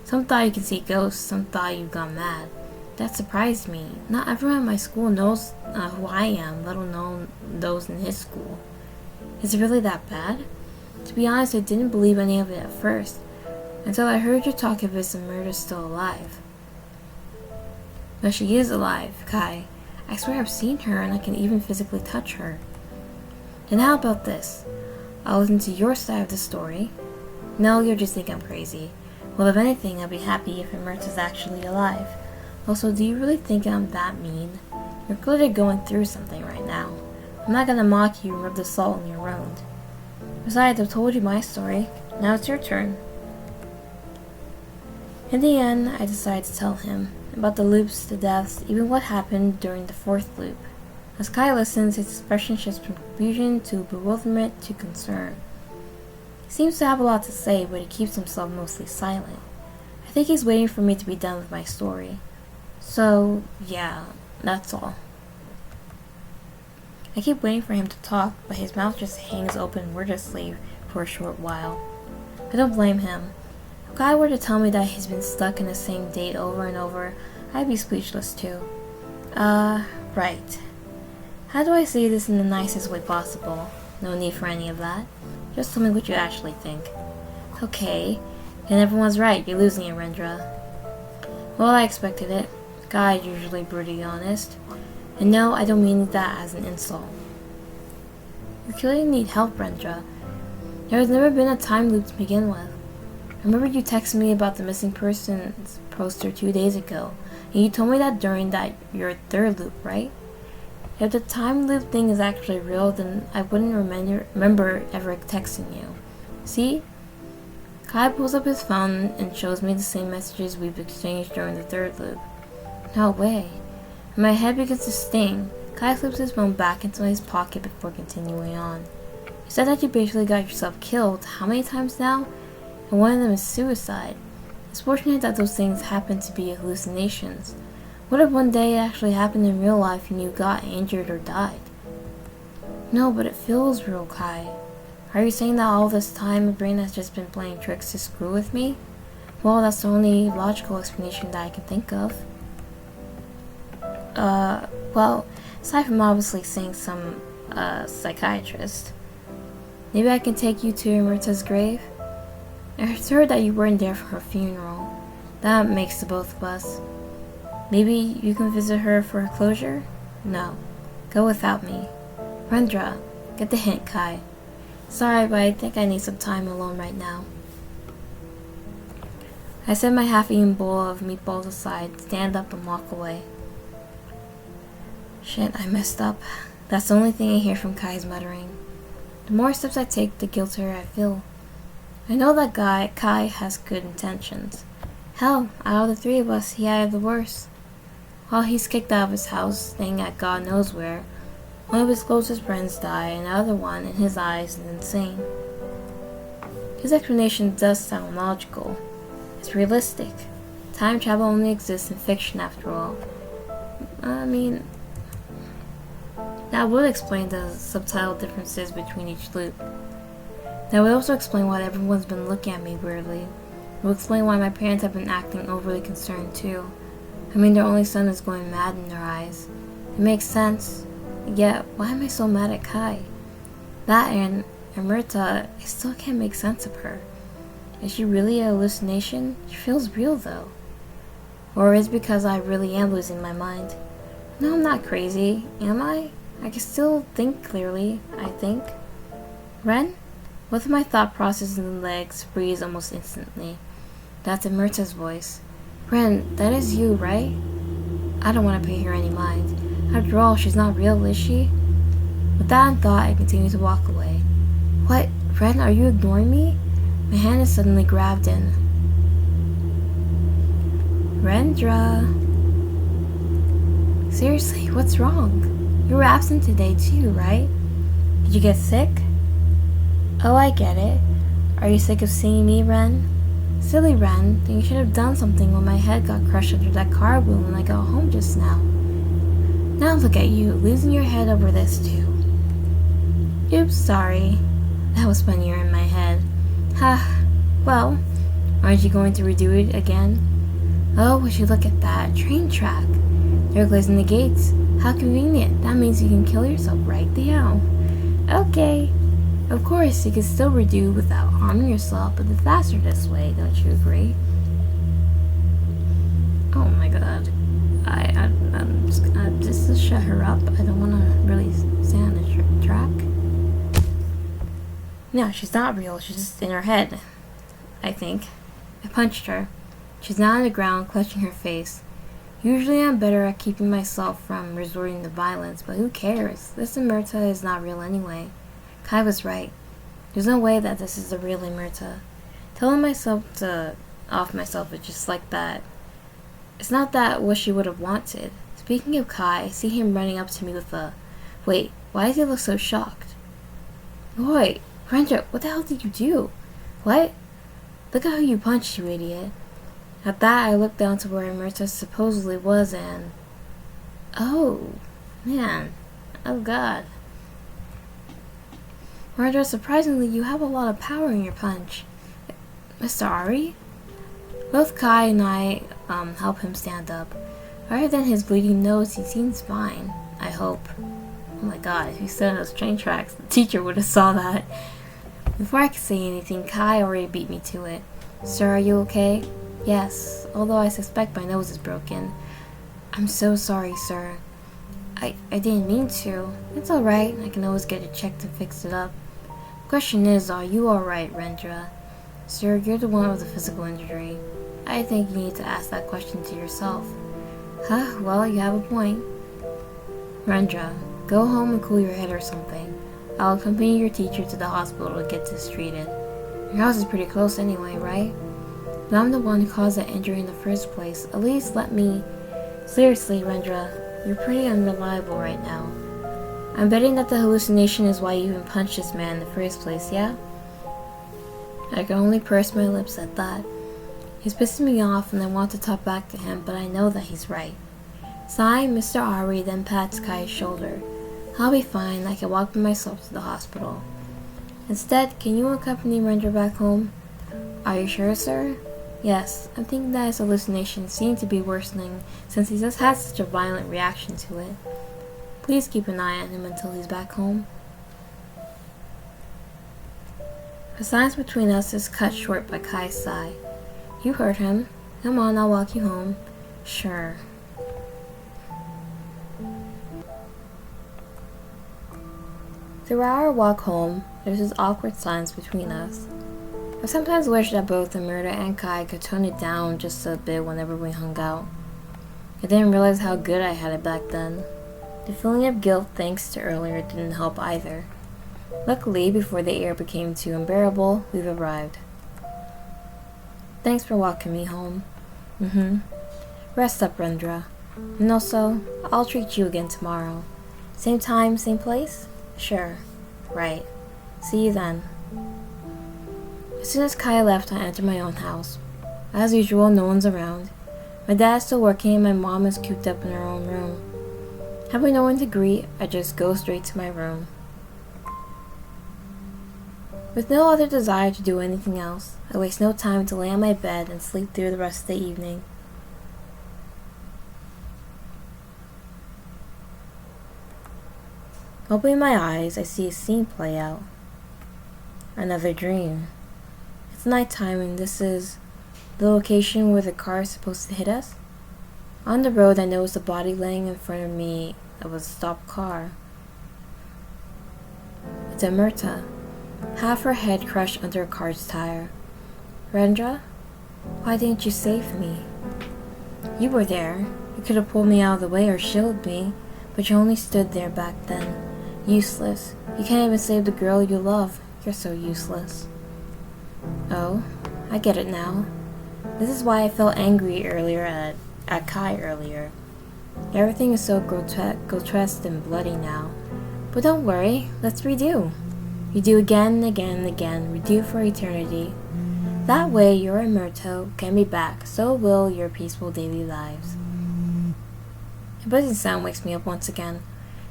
Some thought you could see ghosts, some thought you'd gone mad. That surprised me. Not everyone at my school knows who I am, let alone those in his school. Is it really that bad? To be honest, I didn't believe any of it at first, until I heard you talk of as Amerta's still alive. But she is alive, Kai. I swear I've seen her and I can even physically touch her. And how about this? I'll listen to your side of the story. No, you'll just think I'm crazy. Well, if anything, I'll be happy if Amerta's actually alive. Also, do you really think I'm that mean? You're clearly going through something right now. I'm not gonna mock you and rub the salt in your wound. Besides, I've told you my story. Now it's your turn. In the end, I decided to tell him about the loops, the deaths, even what happened during the fourth loop. As Kai listens, his expression shifts from confusion to bewilderment to concern. He seems to have a lot to say, but he keeps himself mostly silent. I think he's waiting for me to be done with my story. So, yeah, that's all. I keep waiting for him to talk, but his mouth just hangs open wordlessly for a short while. I don't blame him. If Kai were to tell me that he's been stuck in the same date over and over, I'd be speechless too. Right. How do I say this in the nicest way possible? No need for any of that. Just tell me what you actually think. Okay, and everyone's right, you're losing it, Rendra. Well, I expected it. Guy's usually brutally honest. And no, I don't mean that as an insult. You clearly need help, Rendra. There has never been a time loop to begin with. I remember you texted me about the missing persons poster 2 days ago, and you told me that during your third loop, right? If the time loop thing is actually real, then I wouldn't remember ever texting you. See? Kai pulls up his phone and shows me the same messages we've exchanged during the third loop. No way. And my head begins to sting. Kai slips his phone back into his pocket before continuing on. You said that you basically got yourself killed. How many times now? And one of them is suicide. It's fortunate that those things happen to be hallucinations. What if one day it actually happened in real life and you got injured or died? No, but it feels real, Kai. Are you saying that all this time my brain has just been playing tricks to screw with me? Well, that's the only logical explanation that I can think of. Well, aside from obviously seeing some, psychiatrist. Maybe I can take you to Amerta's grave? I heard that you weren't there for her funeral. That makes the both of us. Maybe you can visit her for her closure? No. Go without me. Rendra, get the hint, Kai. Sorry, but I think I need some time alone right now. I set my half-eaten bowl of meatballs aside, stand up, and walk away. Shit, I messed up. That's the only thing I hear from Kai's muttering. The more steps I take, the guiltier I feel. I know that Kai has good intentions. Hell, out of the three of us, he had the worst. While he's kicked out of his house, staying at God knows where, one of his closest friends die, and the other one, in his eyes, is insane. His explanation does sound logical. It's realistic. Time travel only exists in fiction after all. I mean, that would explain the subtle differences between each loop. That would also explain why everyone's been looking at me weirdly. It would explain why my parents have been acting overly concerned too. I mean, their only son is going mad in their eyes. It makes sense. Yet, why am I so mad at Kai? That and Amerta, I still can't make sense of her. Is she really a hallucination? She feels real though. Or is it because I really am losing my mind? No, I'm not crazy, am I? I can still think clearly, I think. Ren? Both of my thought processes and legs freeze almost instantly. That's Amerta's voice. Ren, that is you, right? I don't want to pay her any mind. After all, she's not real, is she? With that in thought, I continue to walk away. What? Ren, are you ignoring me? My hand is suddenly grabbed in. Rendra. Seriously, what's wrong? You were absent today too, right? Did you get sick? Oh, I get it. Are you sick of seeing me, Ren? Silly Ren, then you should have done something when my head got crushed under that car wheel when I got home just now. Now look at you, losing your head over this too. Oops, sorry. That was funnier in my head. Ha. Well, aren't you going to redo it again? Oh, would you look at that train track? They're closing the gates. How convenient. That means you can kill yourself right now. Okay. Of course, you can still redo without harming yourself, but it's faster this way, don't you agree? Oh my god. I'm just to shut her up. I don't want to really stay on the track. No, she's not real. She's just in her head, I think. I punched her. She's now on the ground, clutching her face. Usually I'm better at keeping myself from resorting to violence, but who cares? This Amerta is not real anyway. Kai was right. There's no way that this is the real Amerta. Telling myself to off myself is just like that. It's not that what she would have wanted. Speaking of Kai, I see him running up to me with a... Wait, why does he look so shocked? Boy, Rendra, what the hell did you do? What? Look at who you punched, you idiot. At that, I looked down to where Amerta supposedly was and... Oh, man. Oh, God. Rendra, surprisingly, you have a lot of power in your punch. Mr. Ari? Both Kai and I help him stand up. Other than his bleeding nose, he seems fine. I hope. Oh my god, if he stood on those train tracks, the teacher would have saw that. Before I could say anything, Kai already beat me to it. Sir, are you okay? Yes, although I suspect my nose is broken. I'm so sorry, sir. I didn't mean to. It's alright, I can always get it checked and fix it up. Question is, are you alright, Rendra? Sir, you're the one with the physical injury. I think you need to ask that question to yourself. Huh, well, you have a point. Rendra, go home and cool your head or something. I'll accompany your teacher to the hospital to get this treated. Your house is pretty close anyway, right? But I'm the one who caused that injury in the first place. At least let me... Seriously, Rendra, you're pretty unreliable right now. I'm betting that the hallucination is why you even punched this man in the first place, yeah? I can only purse my lips at that. He's pissing me off and I want to talk back to him, but I know that he's right. Sighing, Mr. Ari then pats Kai's shoulder. I'll be fine, I can walk by myself to the hospital. Instead, can you accompany Rendra back home? Are you sure, sir? Yes, I think that his hallucinations seem to be worsening since he just had such a violent reaction to it. Please keep an eye on him until he's back home. The silence between us is cut short by Kai's sigh. You heard him. Come on, I'll walk you home. Sure. Throughout our walk home, there's this awkward silence between us. I sometimes wish that both Amerta and Kai could tone it down just a bit whenever we hung out. I didn't realize how good I had it back then. The feeling of guilt thanks to earlier didn't help either. Luckily, before the air became too unbearable, we've arrived. Thanks for walking me home. Rest up, Rendra. And also, I'll treat you again tomorrow. Same time, same place? Sure. Right. See you then. As soon as Kai left, I entered my own house. As usual, no one's around. My dad is still working and my mom is cooped up in her own room. Having no one to greet, I just go straight to my room. With no other desire to do anything else, I waste no time to lay on my bed and sleep through the rest of the evening. Opening my eyes, I see a scene play out. Another dream. It's nighttime and this is the location where the car is supposed to hit us. On the road, I noticed a body laying in front of me of a stopped car. It's Amerta, half her head crushed under a car's tire. Rendra, why didn't you save me? You were there. You could have pulled me out of the way or shielded me, but you only stood there back then. Useless. You can't even save the girl you love. You're so useless. Oh, I get it now. This is why I felt angry earlier at Kai earlier. Everything is so grotesque and bloody now. But don't worry, let's redo. Redo again and again and again. Redo for eternity. That way your Amerta can be back, so will your peaceful daily lives. A buzzing sound wakes me up once again.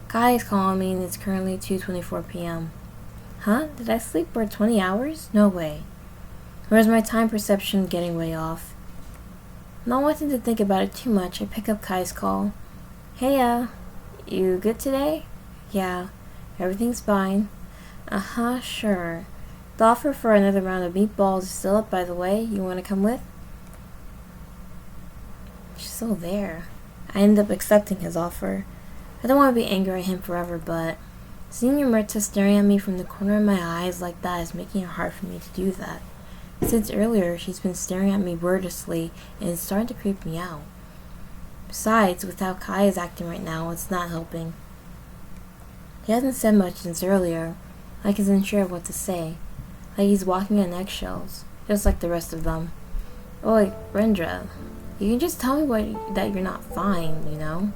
Kai is calling me and it's currently 2:24 p.m. Huh? Did I sleep for 20 hours? No way. Or is my time perception getting way off? Not wanting to think about it too much, I pick up Kai's call. Hey, you good today? Yeah, everything's fine. Uh-huh, sure. The offer for another round of meatballs is still up, by the way. You want to come with? She's still there. I end up accepting his offer. I don't want to be angry at him forever, but seeing Amerta staring at me from the corner of my eyes like that is making it hard for me to do that. Since earlier, she's been staring at me wordlessly, and it's starting to creep me out. Besides, with how Kai is acting right now, it's not helping. He hasn't said much since earlier, like he's unsure of what to say, like he's walking on eggshells, just like the rest of them. Oi, Rendra, you can just tell me that you're not fine, you know?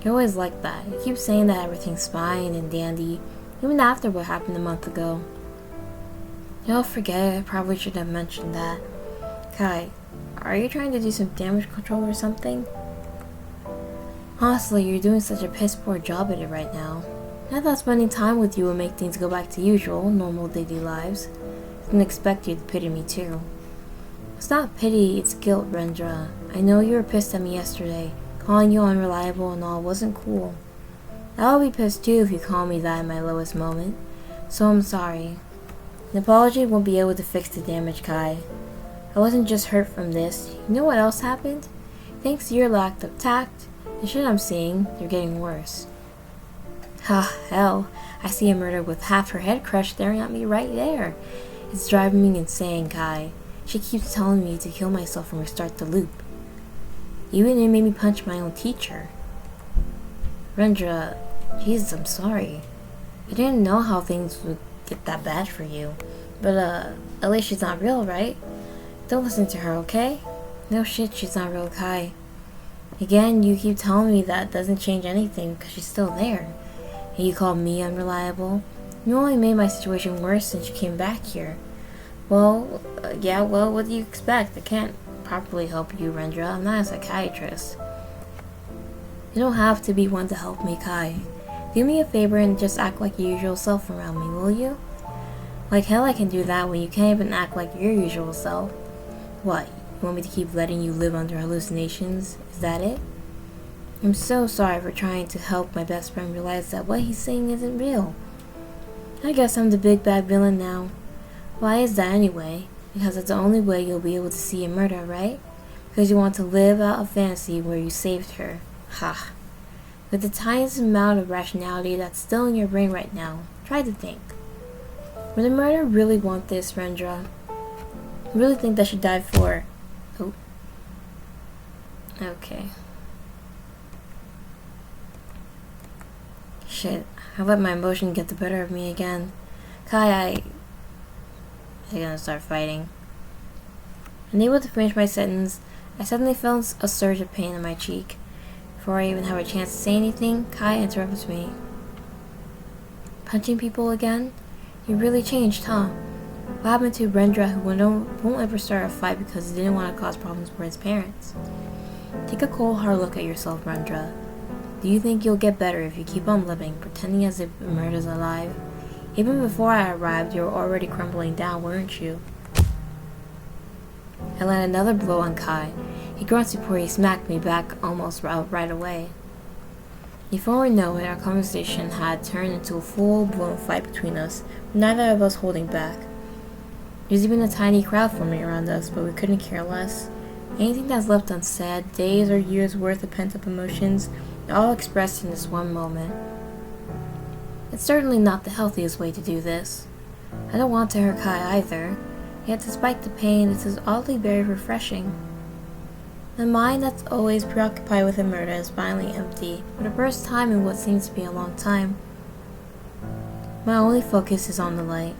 You're always like that. You keep saying that everything's fine and dandy, even after what happened a month ago. You'll forget it, I probably should have mentioned that. Kai, are you trying to do some damage control or something? Honestly, you're doing such a piss poor job at it right now. I thought spending time with you would make things go back to usual, normal daily lives. Didn't expect you to pity me too. It's not pity, it's guilt, Rendra. I know you were pissed at me yesterday. Calling you unreliable and all wasn't cool. I would be pissed too if you called me that in my lowest moment. So I'm sorry. An apology won't be able to fix the damage, Kai. I wasn't just hurt from this. You know what else happened? Thanks to your lack of tact, the shit I'm seeing, you're getting worse. Ah, hell. I see a murder with half her head crushed staring at me right there. It's driving me insane, Kai. She keeps telling me to kill myself and restart the loop. Even it made me punch my own teacher. Rendra, Jesus, I'm sorry. I didn't know how things would get that bad for you. But, at least she's not real, right? Don't listen to her, okay? No shit, she's not real, Kai. Again, you keep telling me that doesn't change anything because she's still there. And you call me unreliable. You only made my situation worse since you came back here. Well, what do you expect? I can't properly help you, Rendra. I'm not a psychiatrist. You don't have to be one to help me, Kai. Do me a favor and just act like your usual self around me, will you? Like hell I can do that when you can't even act like your usual self. What, you want me to keep letting you live under hallucinations? Is that it? I'm so sorry for trying to help my best friend realize that what he's saying isn't real. I guess I'm the big bad villain now. Why is that anyway? Because it's the only way you'll be able to see a murder, right? Because you want to live out a fantasy where you saved her. Ha. With the tiniest amount of rationality that's still in your brain right now, try to think. Would the murderer really want this, Rendra? Really think that she died for... Oh. Okay. Shit, I let my emotion get the better of me again. Kai, I'm gonna start fighting. Unable to finish my sentence, I suddenly felt a surge of pain in my cheek. Before I even have a chance to say anything, Kai interrupts me. Punching people again? You really changed, huh? What happened to Rendra, who won't ever start a fight because he didn't want to cause problems for his parents? Take a cold, hard look at yourself, Rendra. Do you think you'll get better if you keep on living, pretending as if Amerta's alive? Even before I arrived, you were already crumbling down, weren't you? I landed another blow on Kai. He grunts before he smacked me back almost right away. Before we know it, our conversation had turned into a full-blown fight between us, with neither of us holding back. There's even a tiny crowd forming around us, but we couldn't care less. Anything that's left unsaid, days or years worth of pent-up emotions, all expressed in this one moment. It's certainly not the healthiest way to do this. I don't want to hurt Kai either, yet despite the pain, this is oddly very refreshing. My mind that's always preoccupied with Amerta is finally empty, for the first time in what seems to be a long time. My only focus is on the light.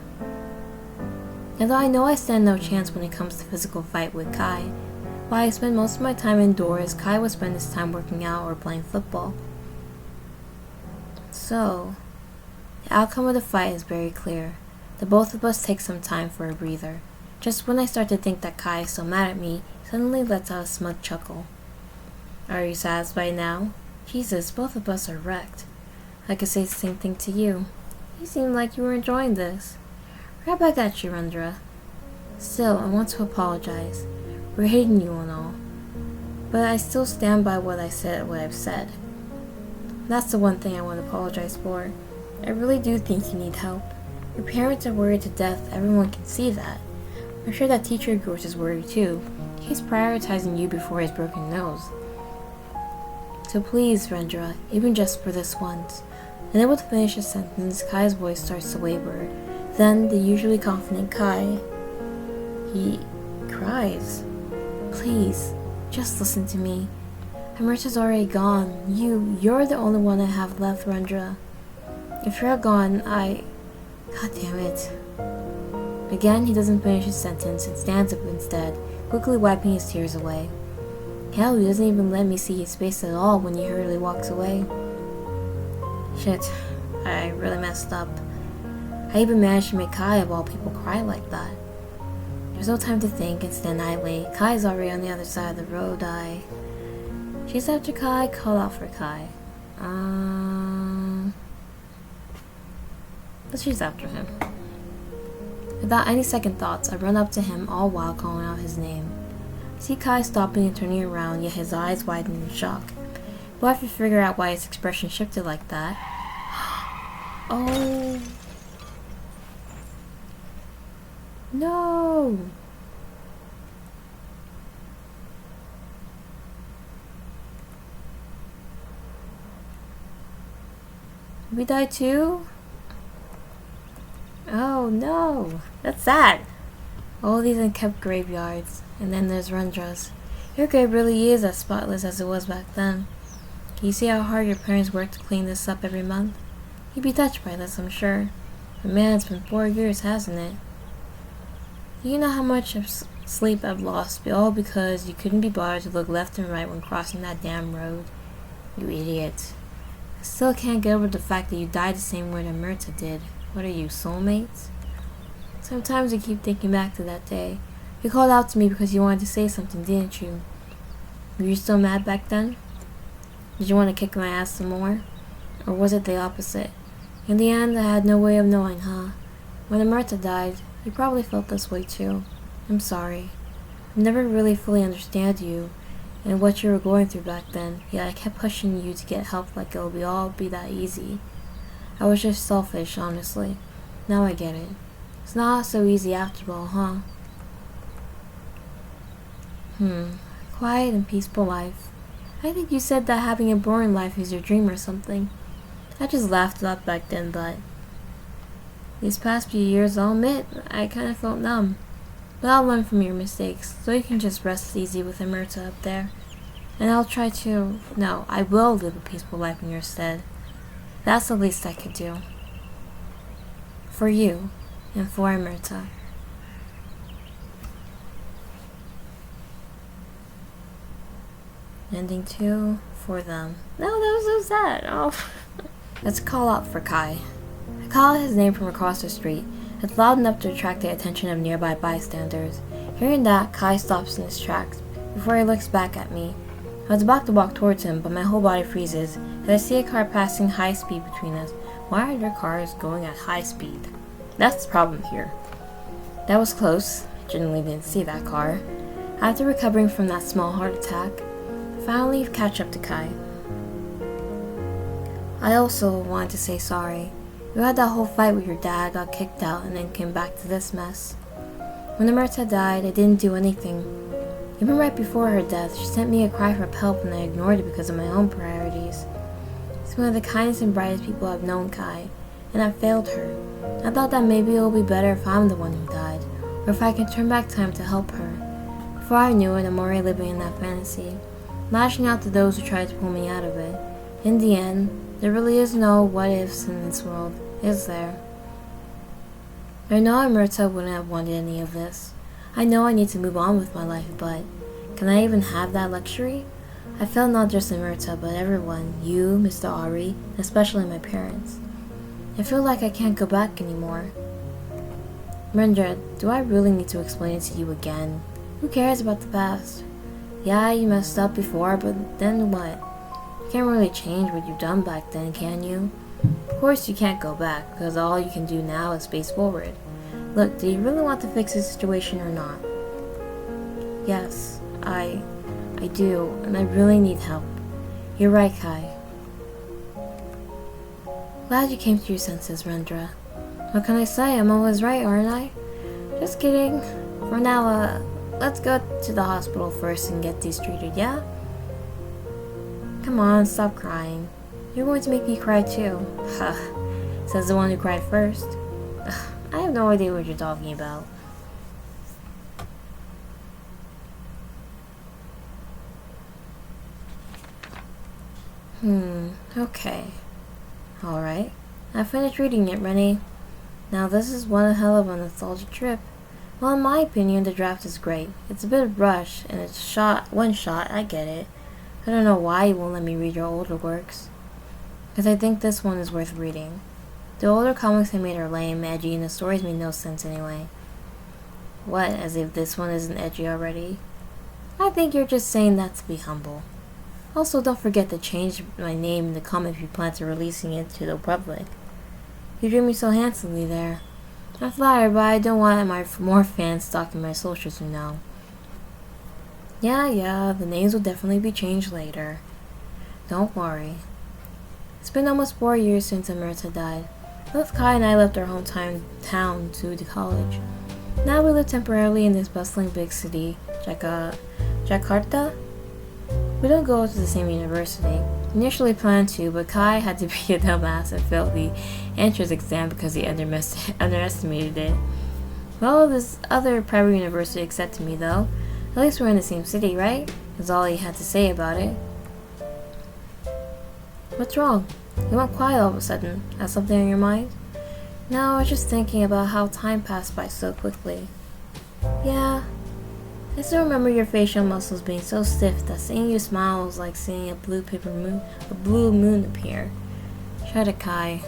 Although I know I stand no chance when it comes to physical fight with Kai, while I spend most of my time indoors, Kai would spend his time working out or playing football. So, the outcome of the fight is very clear. The both of us take some time for a breather. Just when I start to think that Kai is still mad at me, he suddenly lets out a smug chuckle. Are you satisfied now? Jesus, both of us are wrecked. I could say the same thing to you. You seemed like you were enjoying this. Right back at you, Rendra. Still, I want to apologize. We're hating you and all. But I still stand by what I've said. That's the one thing I want to apologize for. I really do think you need help. Your parents are worried to death, everyone can see that. I'm sure that teacher of yours is worried too. He's prioritizing you before his broken nose. So please, Rendra, even just for this once. Unable to finish a sentence, Kai's voice starts to waver. Then, the usually confident Kai, he cries. Please, just listen to me. Amerta's already gone. You're the only one I have left, Rendra. If you're gone, God damn it. Again, he doesn't finish his sentence and stands up instead, quickly wiping his tears away. Hell, he doesn't even let me see his face at all when he hurriedly walks away. Shit, I really messed up. I even managed to make Kai, of all people, cry like that. There's no time to think and stand idly. Kai's already on the other side of the road. Chase after Kai, call out for Kai. Let's chase after him. Without any second thoughts, I run up to him, all while calling out his name. I see Kai stopping and turning around, yet his eyes widen in shock. We'll have to figure out why his expression shifted like that. Oh. No! We die too? Oh no! That's sad! All these unkept graveyards, and then there's Rendra's. Your grave really is as spotless as it was back then. Can you see how hard your parents work to clean this up every month? You'd be touched by this, I'm sure. But man, it's been 4 years, hasn't it? Do you know how much of sleep I've lost, all because you couldn't be bothered to look left and right when crossing that damn road? You idiot. I still can't get over the fact that you died the same way that Amerta did. What are you, soulmates? Sometimes I keep thinking back to that day. You called out to me because you wanted to say something, didn't you? Were you still mad back then? Did you want to kick my ass some more? Or was it the opposite? In the end, I had no way of knowing, huh? When Amerta died, you probably felt this way too. I'm sorry. I never really fully understood you and what you were going through back then, yet I kept pushing you to get help like it'll all be that easy. I was just selfish, honestly. Now I get it. It's not so easy after all, huh? Quiet and peaceful life. I think you said that having a boring life is your dream or something. I just laughed it up back then, but these past few years, I'll admit, I kind of felt numb. But I'll learn from your mistakes, so you can just rest easy with Amerta up there. And I'll try to... No, I will live a peaceful life in your stead. That's the least I could do. For you, and for Amerta. Ending 2 for them. No, that was so sad. Oh. Let's call out for Kai. I call out his name from across the street. It's loud enough to attract the attention of nearby bystanders. Hearing that, Kai stops in his tracks before he looks back at me. I was about to walk towards him, but my whole body freezes as I see a car passing high speed between us. Why are there cars going at high speed? That's the problem here. That was close. I genuinely didn't see that car. After recovering from that small heart attack, I finally catch up to Kai. I also wanted to say sorry. You had that whole fight with your dad, got kicked out, and then came back to this mess. When Amerta died, I didn't do anything. Even right before her death, she sent me a cry for help and I ignored it because of my own priorities. She's one of the kindest and brightest people I've known, Kai, and I failed her. I thought that maybe it will be better if I'm the one who died, or if I can turn back time to help her. Before I knew it, I'm already living in that fantasy, lashing out to those who tried to pull me out of it. In the end, there really is no what-ifs in this world, is there? I know Amerta wouldn't have wanted any of this. I know I need to move on with my life, but can I even have that luxury? I failed not just Amerta, but everyone, you, Mr. Ari, and especially my parents. I feel like I can't go back anymore. Rendra, do I really need to explain it to you again? Who cares about the past? Yeah, you messed up before, but then what? You can't really change what you've done back then, can you? Of course you can't go back, because all you can do now is face forward. Look, do you really want to fix the situation or not? Yes, I do, and I really need help. You're right, Kai. Glad you came to your senses, Rendra. What can I say? I'm always right, aren't I? Just kidding. For now, let's go to the hospital first and get these treated, yeah? Come on, stop crying. You're going to make me cry too. Huh. Says the one who cried first. I have no idea what you're talking about. Okay. Alright. I finished reading it, Rennie. Now this is one hell of a nostalgic trip. Well, in my opinion, the draft is great. It's a bit rushed, and it's one shot, I get it. I don't know why you won't let me read your older works. Because I think this one is worth reading. The older comics I made are lame, edgy, and the stories made no sense anyway. What, as if this one isn't edgy already? I think you're just saying that to be humble. Also, don't forget to change my name in the comic if you plan to releasing it to the public. You drew me so handsomely there. I'm flattered, but I don't want my more fans stalking my socials, you know. Yeah, the names will definitely be changed later. Don't worry. It's been almost 4 years since Amerta died. Both Kai and I left our hometown to the college. Now we live temporarily in this bustling big city, Jakarta. We don't go to the same university. Initially planned to, but Kai had to be a dumbass and failed the entrance exam because he underestimated it. Well, this other private university accepted me though. At least we're in the same city, right? That's all he had to say about it. What's wrong? You went quiet all of a sudden. Has something on your mind? No, I was just thinking about how time passed by so quickly. Yeah. I still remember your facial muscles being so stiff that seeing you smile was like seeing a blue moon appear. Shut it, Kai.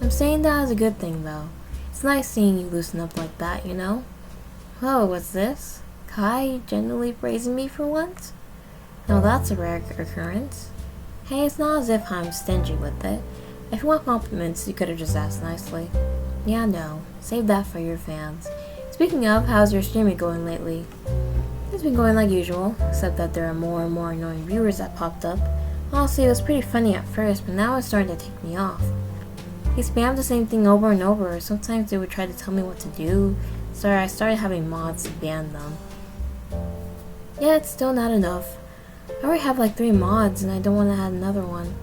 I'm saying that as a good thing, though. It's nice seeing you loosen up like that, you know? Whoa, what's this? Kai genuinely praising me for once? Now that's a rare occurrence. Hey, it's not as if I'm stingy with it. If you want compliments, you could have just asked nicely. Yeah, no. Save that for your fans. Speaking of, how's your streaming going lately? It's been going like usual, except that there are more and more annoying viewers that popped up. Honestly, it was pretty funny at first, but now it's starting to take me off. They spam the same thing over and over. Sometimes they would try to tell me what to do, so I started having mods to ban them. Yeah, it's still not enough. I already have like 3 mods and I don't want to add another one.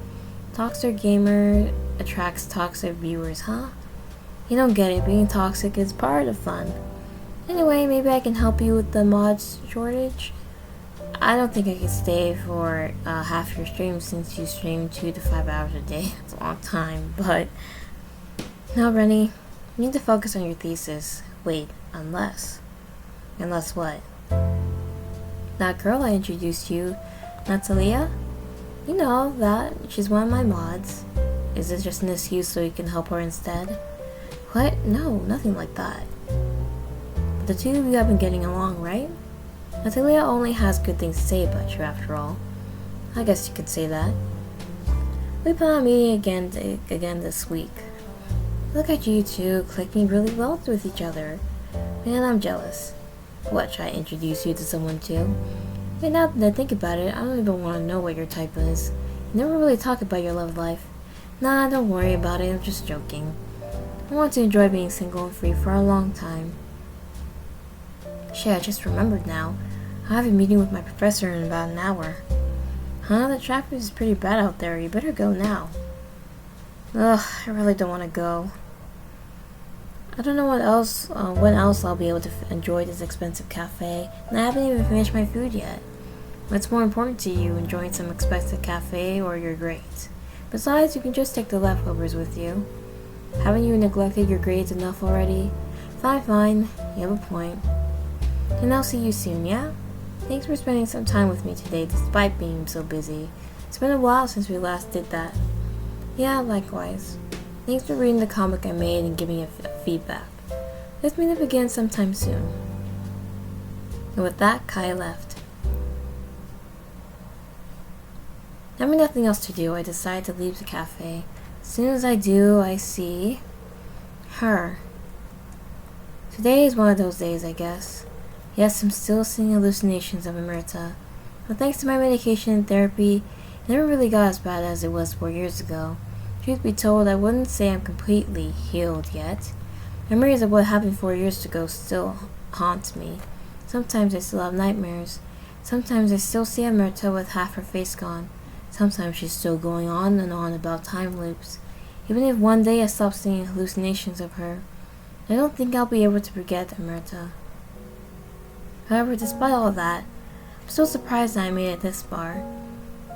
Toxic gamer attracts toxic viewers, huh? You don't get it, being toxic is part of fun. Anyway, maybe I can help you with the mods shortage. I don't think I can stay for half your stream since you stream 2 to 5 hours a day. It's a long time, but... No, Rennie, you need to focus on your thesis. Wait, unless... Unless what? That girl I introduced you, Natalia? You know, that. She's one of my mods. Is this just an excuse so you can help her instead? What? No, nothing like that. But the two of you have been getting along, right? Natalia only has good things to say about you, after all. I guess you could say that. We plan on meeting again this week. Look at you two clicking really well with each other. Man, I'm jealous. What, should I introduce you to someone too? And now that I think about it, I don't even want to know what your type is. You never really talk about your love life. Nah, don't worry about it, I'm just joking. I want to enjoy being single and free for a long time. Shit, I just remembered now. I have a meeting with my professor in about an hour. Huh? The traffic is pretty bad out there. You better go now. Ugh, I really don't want to go. I don't know when else I'll be able to enjoy this expensive cafe, and I haven't even finished my food yet. What's more important to you, enjoying some expensive cafe or your grades? Besides, you can just take the leftovers with you. Haven't you neglected your grades enough already? Fine, you have a point. And I'll see you soon, yeah? Thanks for spending some time with me today despite being so busy. It's been a while since we last did that. Yeah, likewise. Thanks for reading the comic I made and giving it feedback. Let's meet up again sometime soon. And with that, Kai left. Having nothing else to do, I decide to leave the cafe. As soon as I do, I see her. Today is one of those days, I guess. Yes, I'm still seeing hallucinations of Amerta, but thanks to my medication and therapy, it never really got as bad as it was 4 years ago. Truth be told, I wouldn't say I'm completely healed yet. Memories of what happened 4 years ago still haunt me. Sometimes I still have nightmares. Sometimes I still see Amerta with half her face gone. Sometimes she's still going on and on about time loops. Even if one day I stop seeing hallucinations of her, I don't think I'll be able to forget Amerta. However, despite all that, I'm still surprised that I made it this far.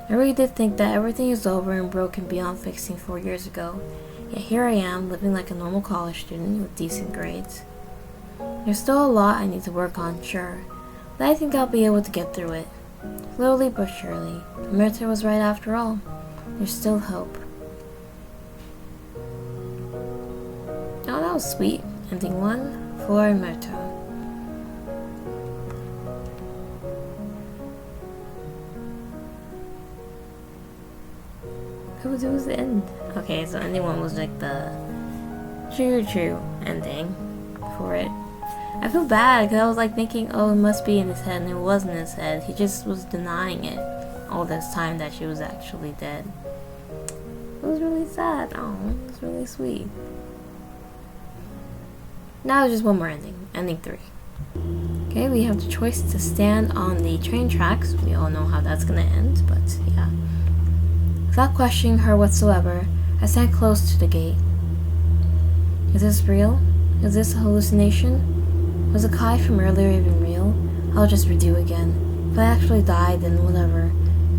I really did think that everything is over and broken beyond fixing 4 years ago, yet here I am, living like a normal college student with decent grades. There's still a lot I need to work on, sure, but I think I'll be able to get through it. Slowly but surely. Amerta was right after all. There's still hope. Oh, that was sweet. Ending 1 for Amerta. It was the end. Okay, so ending 1 was like the true ending for it. I feel bad because I was like thinking, oh, it must be in his head, and it wasn't in his head. He just was denying it all this time that she was actually dead. It was really sad. Oh, it was really sweet. Now there's just one more ending. Ending 3. Okay, we have the choice to stand on the train tracks. We all know how that's gonna end, but yeah. Without questioning her whatsoever, I stand close to the gate. Is this real? Is this a hallucination? Was the Kai from earlier even real? I'll just redo again. If I actually died, then whatever.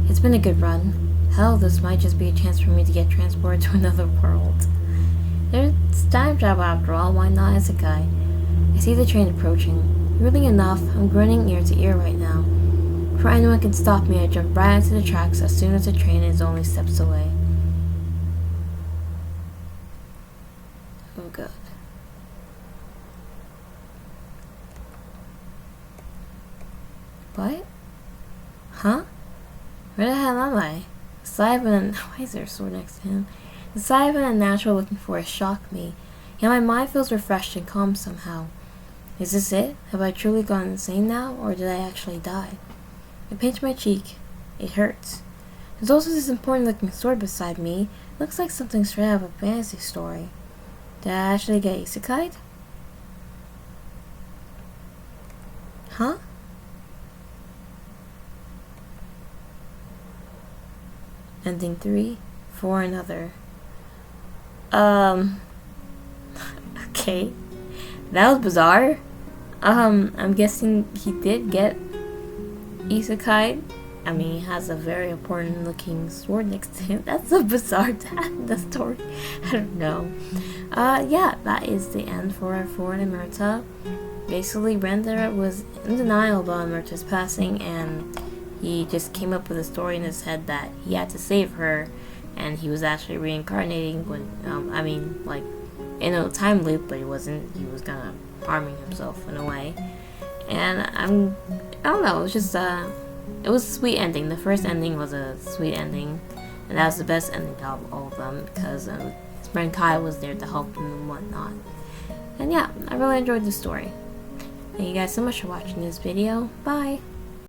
It's been a good run. Hell, this might just be a chance for me to get transported to another world. There's time travel after all, why not Isekai? I see the train approaching. Weirdly enough, I'm grinning ear to ear right now. Before anyone can stop me, I jump right into the tracks as soon as the train is only steps away. Oh god. What? Huh? Where the hell am I? The sight of an... Why is there a sword next to him? The sight of an unnatural looking forest shocked me, yet my mind feels refreshed and calm somehow. Is this it? Have I truly gone insane now, or did I actually die? I pinch my cheek. It hurts. There's also this important looking sword beside me. It looks like something straight out of a fantasy story. Did I actually get isekai'd? Huh? Ending 3 for another. Okay. That was bizarre. I'm guessing he did get isekai. I mean, he has a very important looking sword next to him. That's so bizarre to have the story. I don't know. Yeah, that is the end for Amerta. Basically, Rendra was in denial about Amerta's passing, and he just came up with a story in his head that he had to save her, and he was actually reincarnating when, in a time loop, but he wasn't. He was kind of harming himself in a way. And I don't know, it was just it was a sweet ending. The first ending was a sweet ending, and that was the best ending out of all of them because his friend Kai was there to help him and whatnot. And yeah, I really enjoyed the story. Thank you guys so much for watching this video. Bye!